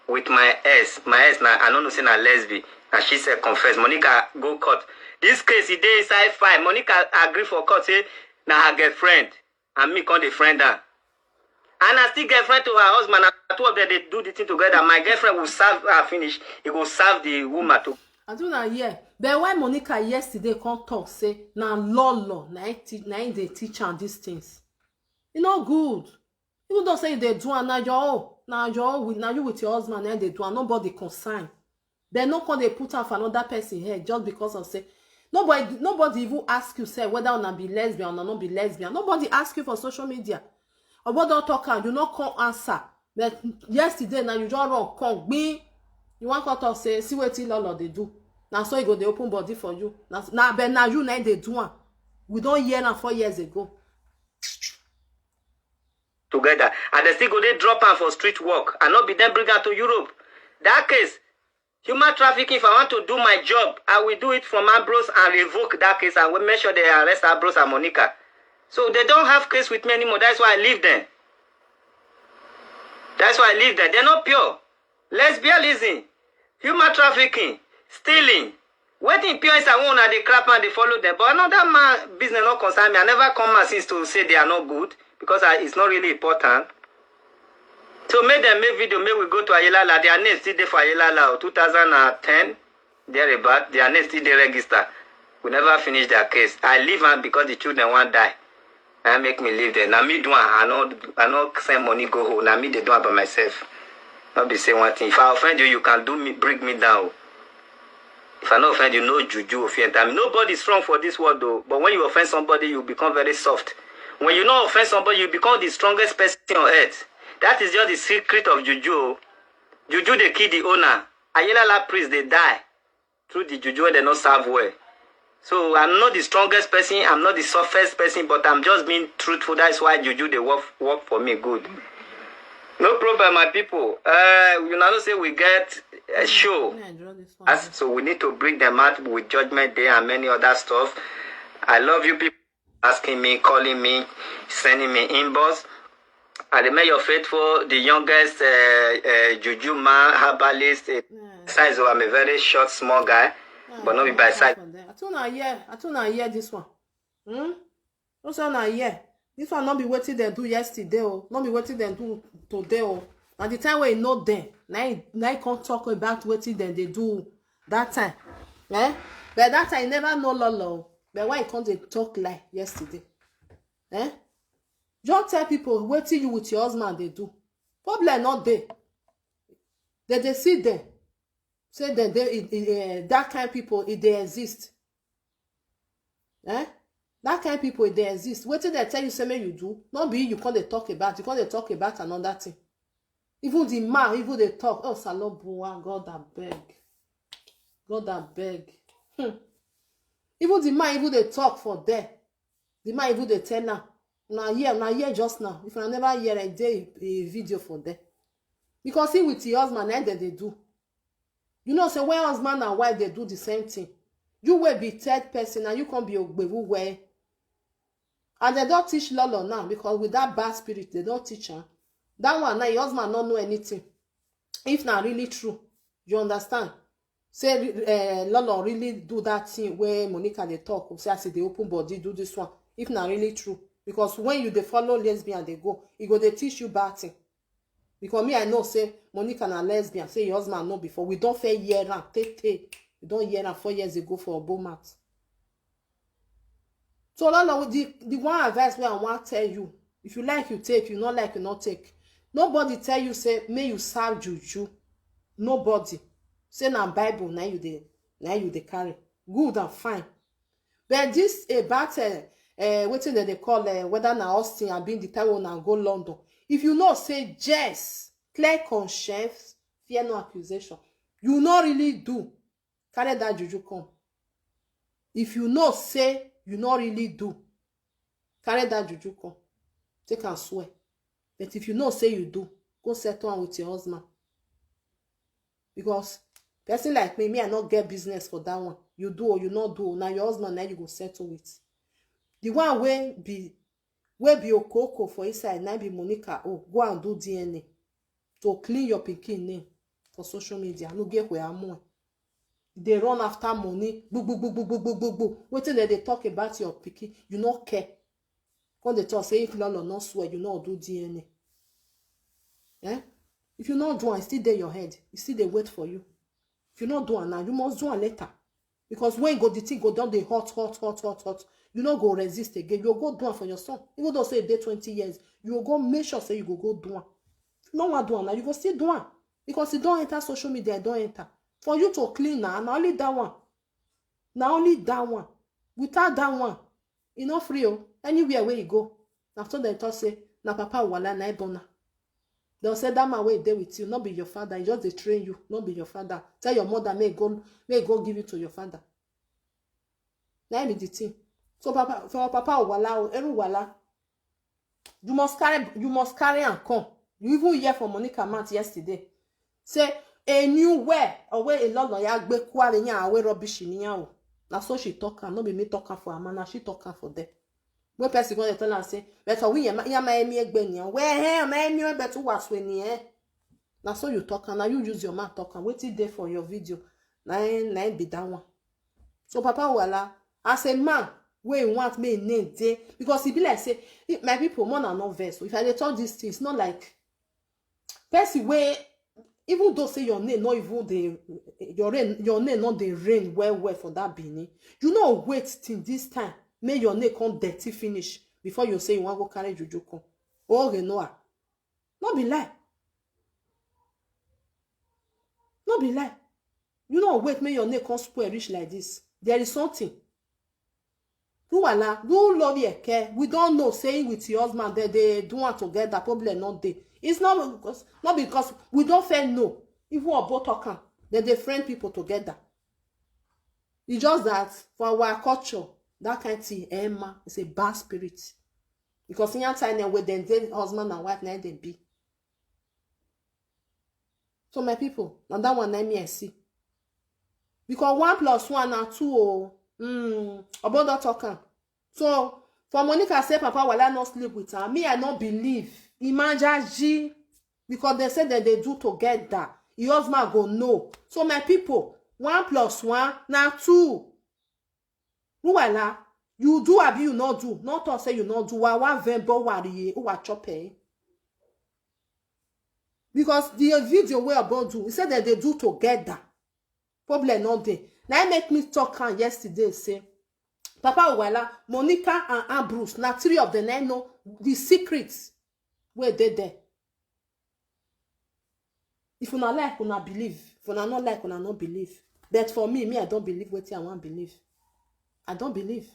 with my ex. My ex now, I don't know say na lesbian. And she said confess. Monica go court. This case, he dey inside file. Monica agree for court, say na her girlfriend. And me call the friend her. And I still girlfriend to her husband. And two of them, they do the thing together. My girlfriend will serve her finish. He will serve the woman too. I do not hear. But why Monica yesterday come talk say na law na they teach her these things. You know good. You don't say they do and now you with your husband and they do and nobody concerned. They no call they put her for another person here just because of say nobody even ask you say whether or not be lesbian or not be lesbian. Nobody ask you for social media. Or what don't talk and you not come answer. But yesterday now you just run come me. You want to talk say see what Lolo they do. Now so you go they open body for you. Now but now you now they do one. We don't hear now 4 years ago. Together. And they still go they drop her for street work and not be then bring her to Europe. That case, human trafficking, if I want to do my job, I will do it from Ambrose and revoke that case and we'll make sure they arrest Ambrose and Monica. So they don't have case with me anymore. That's why I leave them. That's why I leave them. They're not pure. Lesbianism, human trafficking, stealing. Waiting pure is a one and they crap and they follow them. But another man business not concern me. I never come out since to say they are not good because it's not really important. So make them make video, make we go to Ayelala. Their name still there for Ayelala 2010. Thereabout. Their name still there register. We never finish their case. I leave them because the children won't die. And make me leave there. Now me do one. I not send money go home. Now me they do it by myself. Not be say one thing. If I offend you, you can do me, bring me down. If I not offend you, no juju offend. I mean, nobody is strong for this world though. But when you offend somebody, you become very soft. When you not offend somebody, you become the strongest person on earth. That is just the secret of juju. Juju they kill the owner. Ayelala priest they die through the juju and they not serve well. So I'm not the strongest person. I'm not the softest person, but I'm just being truthful. That's why juju they work for me good. No problem, my people. You know, say we get a show. So we need to bring them out with Judgment Day and many other stuff. I love you people asking me, calling me, sending me inbox. I remain your faithful, the youngest juju man, herbalist. Size, so I'm a very short, small guy, but not be by size. I told her hear this one. Don't say na hear. This one not be waiting they do yesterday, oh. Not be waiting they do today, oh. At the time where you know them, now you can't talk about waiting they do that time. Eh? But that time you never know Lolo. But why you can't talk like yesterday? Eh? Just tell people waiting you with your husband they do. Problem not there. They see them. Say that that kind of people they exist. Eh? That kind of people they exist. What did they tell you say may you do? Not be you can't talk about. You can't talk about another thing. Even the man, even they talk. Oh, Salobua, God that beg. God that beg. Even the man, even they talk for there. The man, even they tell now. Now here just now. If I never hear a day a video for there. Because he with your husband, and they do. You know, so when husband and wife they do the same thing. You will be third person and you can't be Ogbewu way. And they don't teach Lolo now because with that bad spirit, they don't teach her. That one now, your husband don't know anything. If not really true, you understand? Say Lolo really do that thing where Monica they talk. Say I say they open body, do this one. If not really true. Because when you they follow lesbian, they go they teach you bad thing. Because me, I know, say, Monica and a lesbian, say your husband know before. We don't fair year and take. We don't hear that 4 years ago for a Beaumont. So Lolo, the one advice where I want to tell you, if you like, you take. You not like, you not take. Nobody tell you, say, may you serve juju. Nobody. Say na Bible, now you they carry. Good and fine. But this about what thing that they call whether na Austin and being the time when I go London. If you know, say yes, clear conscience, fear no accusation. You not really do. Carry that juju come. If you know say you not really do, carry that juju come. Take and swear. But if you know say you do, go settle on with your husband. Because person like me, I not get business for that one. You do or you not do. Now your husband, now you go settle with. The one will be okoko for inside, now be Monica. Oh, go and do DNA to clean your pikin name for social media. No get where I'm on. They run after money. Waiting that they talk about your pikin, you not care. When they talk, say if Lolo not swear, you not do DNA. Eh? If you not do it, still there your head. It still they wait for you. If you not do it now, you must do it later. Because when go the thing go down, they hot. You not go resist again. You go do it for your son. Even though say they 20 years, you go make sure say you go do it. If you don't want to do it now, you go still do it. Because it don't enter social media, it don't enter. For you to clean now, not only that one. Now only that one. Without that one, you not free. Anywhere where you go. After they talk say, na papa wala na ebona. They'll say that man will there with you, not be your father. He just they train you, not be your father. Tell your mother may go give it to your father. Now be the thing. So papa for papa wala every wala. You must carry and come. You even hear from Monica Mount yesterday. Say a new way away a lot of ya gbe kwa nya away rubbish ni ya o. Na so she talk am, no be me talk am for am, na she talk am for them. When person go tell am say, "Better we ya ma emi egbe ni an. Where he ma emi better was we ni eh." Na so you talk am, na you use your mouth talk am. Wetin dey for your video. Na be that one. So papa wala as a man wey want me name dey because e be like say my people more na no vex. So if I dey talk these things, not like person wey even though say your name not even the your name not the rain well for that Benin. You know wait till this time. May your name come dirty finish before you say you want to go carry juju come. Oh, Renoir. Not be lie. Not be lie. You know wait, may your name come spoil rich like this. There is something. Do love your care. We don't know saying with your husband that they do want to get that problem not there. It's not because we don't fair know. If we are both talking, that they friend people together. It's just that for our culture, that kind of thing, Emma, is a bad spirit. Because in your time where then husband and wife now they be. So my people, now that one let me see. Because 1 + 1 are 2 about that talking. So for Monica say Papa will I not sleep with her. Me, I don't believe. Imagine because they said that they do together. Your husband go no. So my people, 1 + 1 now 2. Voila. You do abi you not do. Not to say you not do. Wa vembo wariye o wa chope. Because the video we about do, he said that they do together. Problem not there. Now make me talk on yesterday say, Papa Wala, Monica and Ambrose, now 3 of them know the secrets where they there. If you not like, you not believe. If you not like, you not believe. But for me, I don't believe what I want to believe. I don't believe.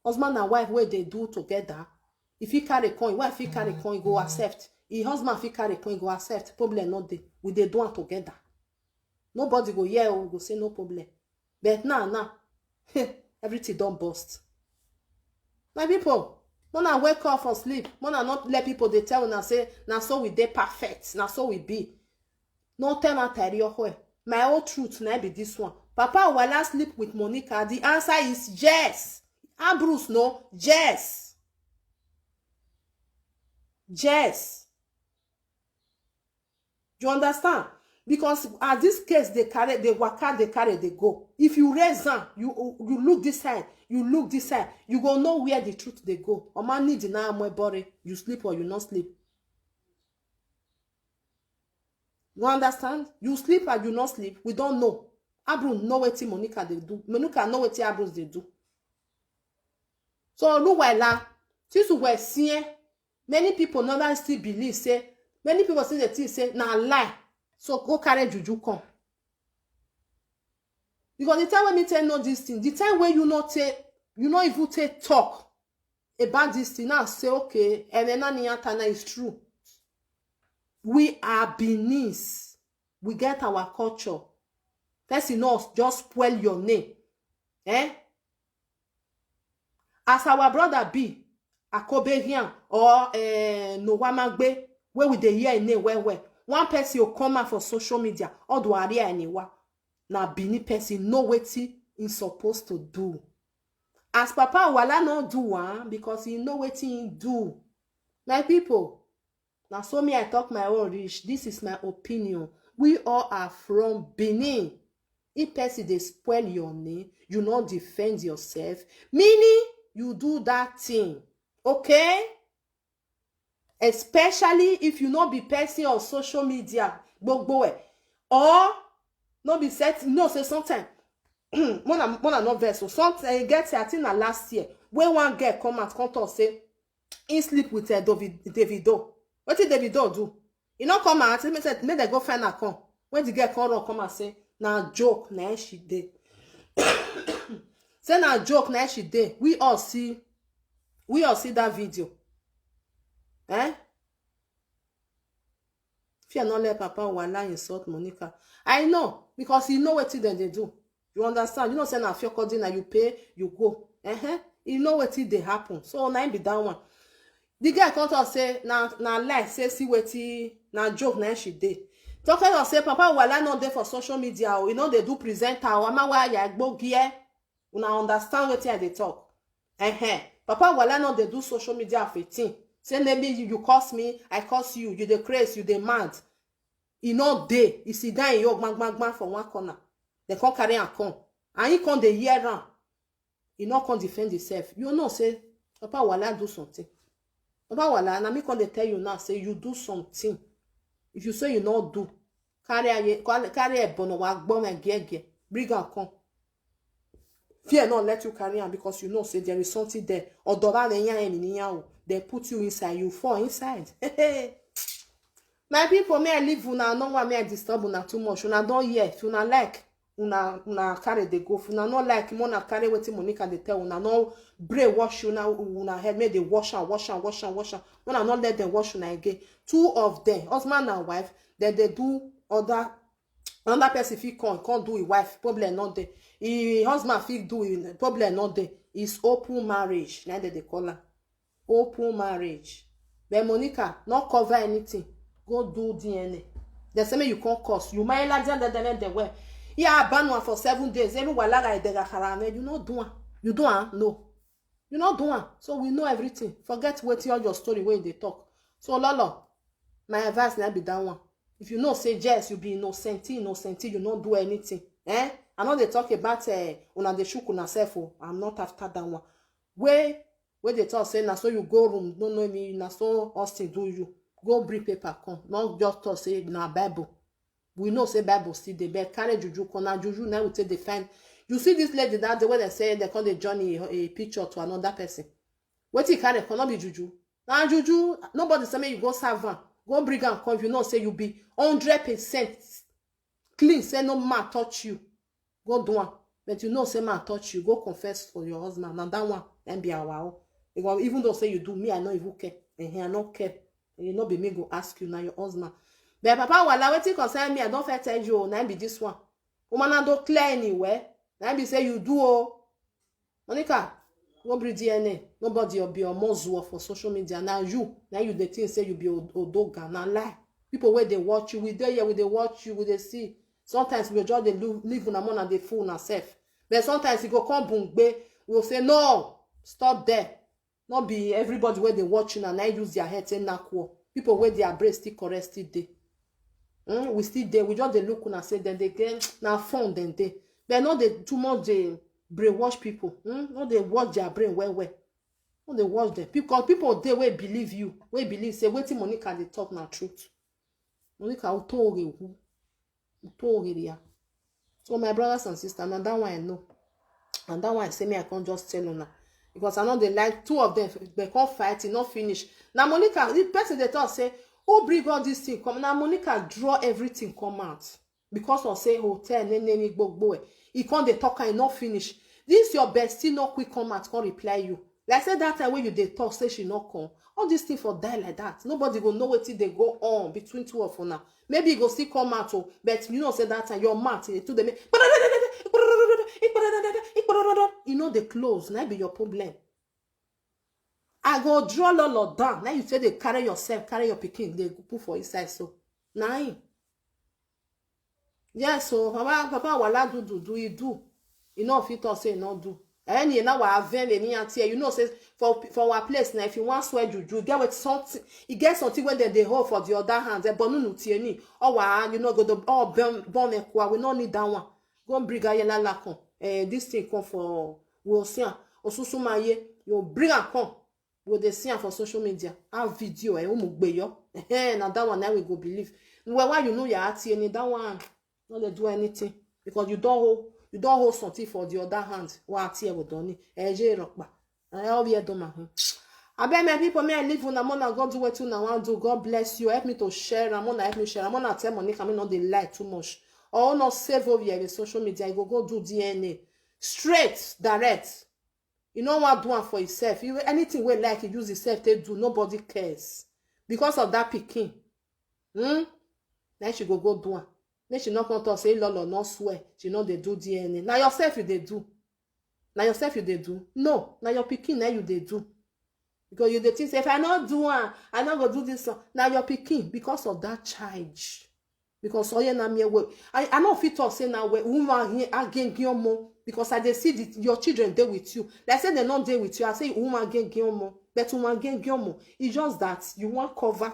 Husband and wife, where they do together, if he carry coin, wife he carry coin, go accept. If husband if he carry coin, go accept. Problem not there. We they do it together. Nobody go yeah or go say no problem. But now, everything don't bust. My people, wanna wake up from sleep. Wanna not let people they tell and say, now so we they perfect. Now so we be. No tell my tell my own truth now be this one. Papa will I sleep with Monica? The answer is yes. Ambrose no, yes. Yes. You understand? Because at this case, they waka, they go. If you raise them, you look this side, you look this side, you go know where the truth they go. Or man need deny my body, you sleep or you not sleep. You understand? You sleep or you not sleep. We don't know. Ambrose know what Monica they do. Monica know what Ambrose they do. So look why la. Since we were seeing, many people never still believe say. Many people say the thing say na lie. So go carry juju come. Because the time when me tell know this thing, the time when you not even take talk about this thing, now say okay, and then Niyantana is true. We are Beninese. We get our culture. Person knows just spoil your name. as our brother be Akoberian or Nowamagbe, where we dey hear in name well. One person will come out for social media, or do area anywhere. Now Bini person know wetin he supposed to do. As Papa Wala not do because he know wetin he do. My people, now so me I talk my own reach. This is my opinion. We all are from Benin. If person dey spoil your name, you not defend yourself. Meaning you do that thing. Okay? Especially if you not be person on social media, gbogbo or not be set. No, say sometimes. Mona not vex. So sometimes get I think na last year when one girl come out come talk say he sleep with Davido. What did Davido do? He not come out. He said make they go find her come. When the girl come and say na joke na she did. Say na joke na she did. We all see that video. Eh? If you not let Papa Wala insult Monica, I know because you know what they do. You understand? You know, say na fear coding and you pay, you go. You know what they happen. So now be that one. The guy come to say na lie. Say see what na joke na she did. Talking of say Papa Wala not there for social media. Or you know they do present her. Ama wa ya go gear. Una understand what they talk. Papa Wala not they do social media for 15. Say maybe you curse me, I curse you, you the crazy, you the mad. You know they, you see down in your bang for one corner. They can't carry and come. And he can't the year round. He not can defend himself. You know, say, Papa Wala do something. Papa Wala, and me can tell you now, say you do something. If you say you not do, carry a bono wag bomb and get bring and come. Fear not let you carry on because you know say there is something there. Or they put you inside, you fall inside. My people, may I leave una no want me I disturb una too much. Una don't hear. If una like, una carry the go. If una not like, una carry wetin Monica they tell una no brain wash una head. Make they wash and. Una not let them wash una again. Two of them, husband and wife, then they do other person fit can't do it wife, problem not there. His husband fit do it, problem not there. It's open marriage. Now they call her. Open marriage. But Monica, not cover anything. Go do DNA. They say you can't cause. You might like that they were. Yeah, ban one for 7 days. Everyone like you not do one. You do one? No. You not do one. So we know everything. Forget what your story when they talk. So Lolo, my advice now be that one. If you know say yes, you be innocent, you not do anything. I know they talk about una de shook una self. I'm not after that one. Where they talk say na so you go room, don't know me, na so Austin do you. Go bring paper come. Not just talk say na Bible. We know say Bible still dey but carry juju come na juju now we take the find. You see this lady that the way they say they call the journey a picture to another person. What you carry cannot be juju. Now juju, nobody say me you go serve am. Go bring am come. You know say you be 100% clean. Say no man touch you. Go do one. But you know say man touch you. Go confess for your husband. Now that one and be our own. Because even though say you do me, I know even care. And I not care. And you know be me go ask you now your husband. But Papa Wala wetin concern me, I don't fit tell you. Now be this one. Woman don't clear anywhere. Now be say you do Monica. Go bring DNA. Nobody will be a muzzle for social media. Now you the thing say you be Odoga. Now lie. People where they watch you, we there here, we they watch you, we they see. Sometimes we just they live on a man and they fool themselves. But sometimes you go come bungbe, we'll say no, stop there. Not be everybody where they watching and I use their head say nakwo. People where their brain still correct still they. We still there. We just they look and say then they get now phone then they. But not they too much they brainwash people. Not they watch their brain well. Not they watch them. Because people they will believe you. We believe say waiting Monica they talk na truth. Monica utori ya. So my brothers and sisters, and that one I know. And that one I say me I can't just tell you now. Because I know they like two of them, they can't fight, it not finish. Now Monica, the person they talk say, who bring all this thing come? Now Monica draw everything come out. Because of say hotel, boy. He can't they talk and not finish. This your bestie not quick come out, can't reply you. Like I said that time when you they talk, say she not come. All these things for die like that. Nobody will know what they go on between two of you now. Maybe you go still come out, but you know say that time your mouth to them. You know they close. Now be your problem. I go draw lolo down. Now you say they carry yourself, carry your pikin, they put for inside so. Nine. Yes, so papa wala do he do. You know if you talk say not do. And you know what have any auntie, you know say for our place now if you want swear juju, get with something, you get something when they hold for the other hand, but no tieni. Oh wow, you know go the all born ekwa, we no need that one. Go and bring a yela lakon. This thing come for we'll see. Osusu maye, you bring a come. We'll they see for social media. Our video now that one now we go believe. Well, why you know your auntie that one not they do anything because you don't hold something for the other hand. What here we done it. I beg my people, may I live on Amona. God do what you now want to. God bless you. Help me to share. Amona help me share. Amona tell Monica me not they lie too much. Or not save over here with social media. I go do DNA straight, direct. You know what do one for yourself. You anything we like you use yourself to do. Nobody cares because of that picking. Then she go do one. Then she not going to say lolo not swear. She know they do DNA. Now yourself you they do. Now yourself you they do. No. Now your picking now you they do. Because you they think if I not do one, I not go do this one. Now your picking because of that charge. Because oh yeah na me way. I not fit talk say now we woman here again more because I dey see your children dey with you. Like say they not dey with you. I say woman again more. But woman again more. It's just that you want cover.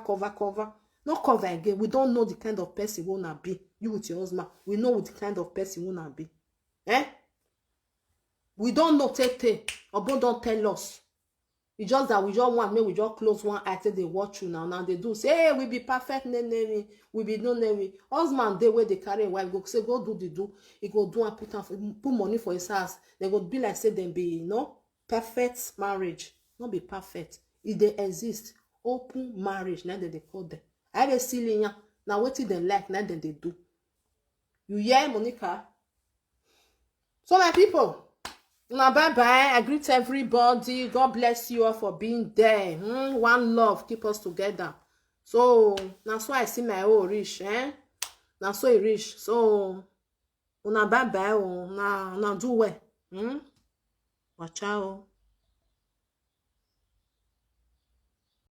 Not cover again. We don't know the kind of person you wanna be. You with your husband. We know the kind of person you wanna be. We don't know Tete. Obo don't tell us. It's just that we just want me, we just close one eye till they watch you now. Now they do say, hey, we be perfect, we be no name. Husband, they way they carry wife, go say, go do the do. He go do and put money for his house. They go be like say them be, you know, perfect marriage. Not be perfect. If they exist, open marriage, now they call them. I be silly now what they like, now then they do. You hear, Monica? So my people. Now bye. I greet everybody. God bless you all for being there. One love keep us together. So now so I see my own rich, Now so it rich. So una bye. Now do well. Watch out.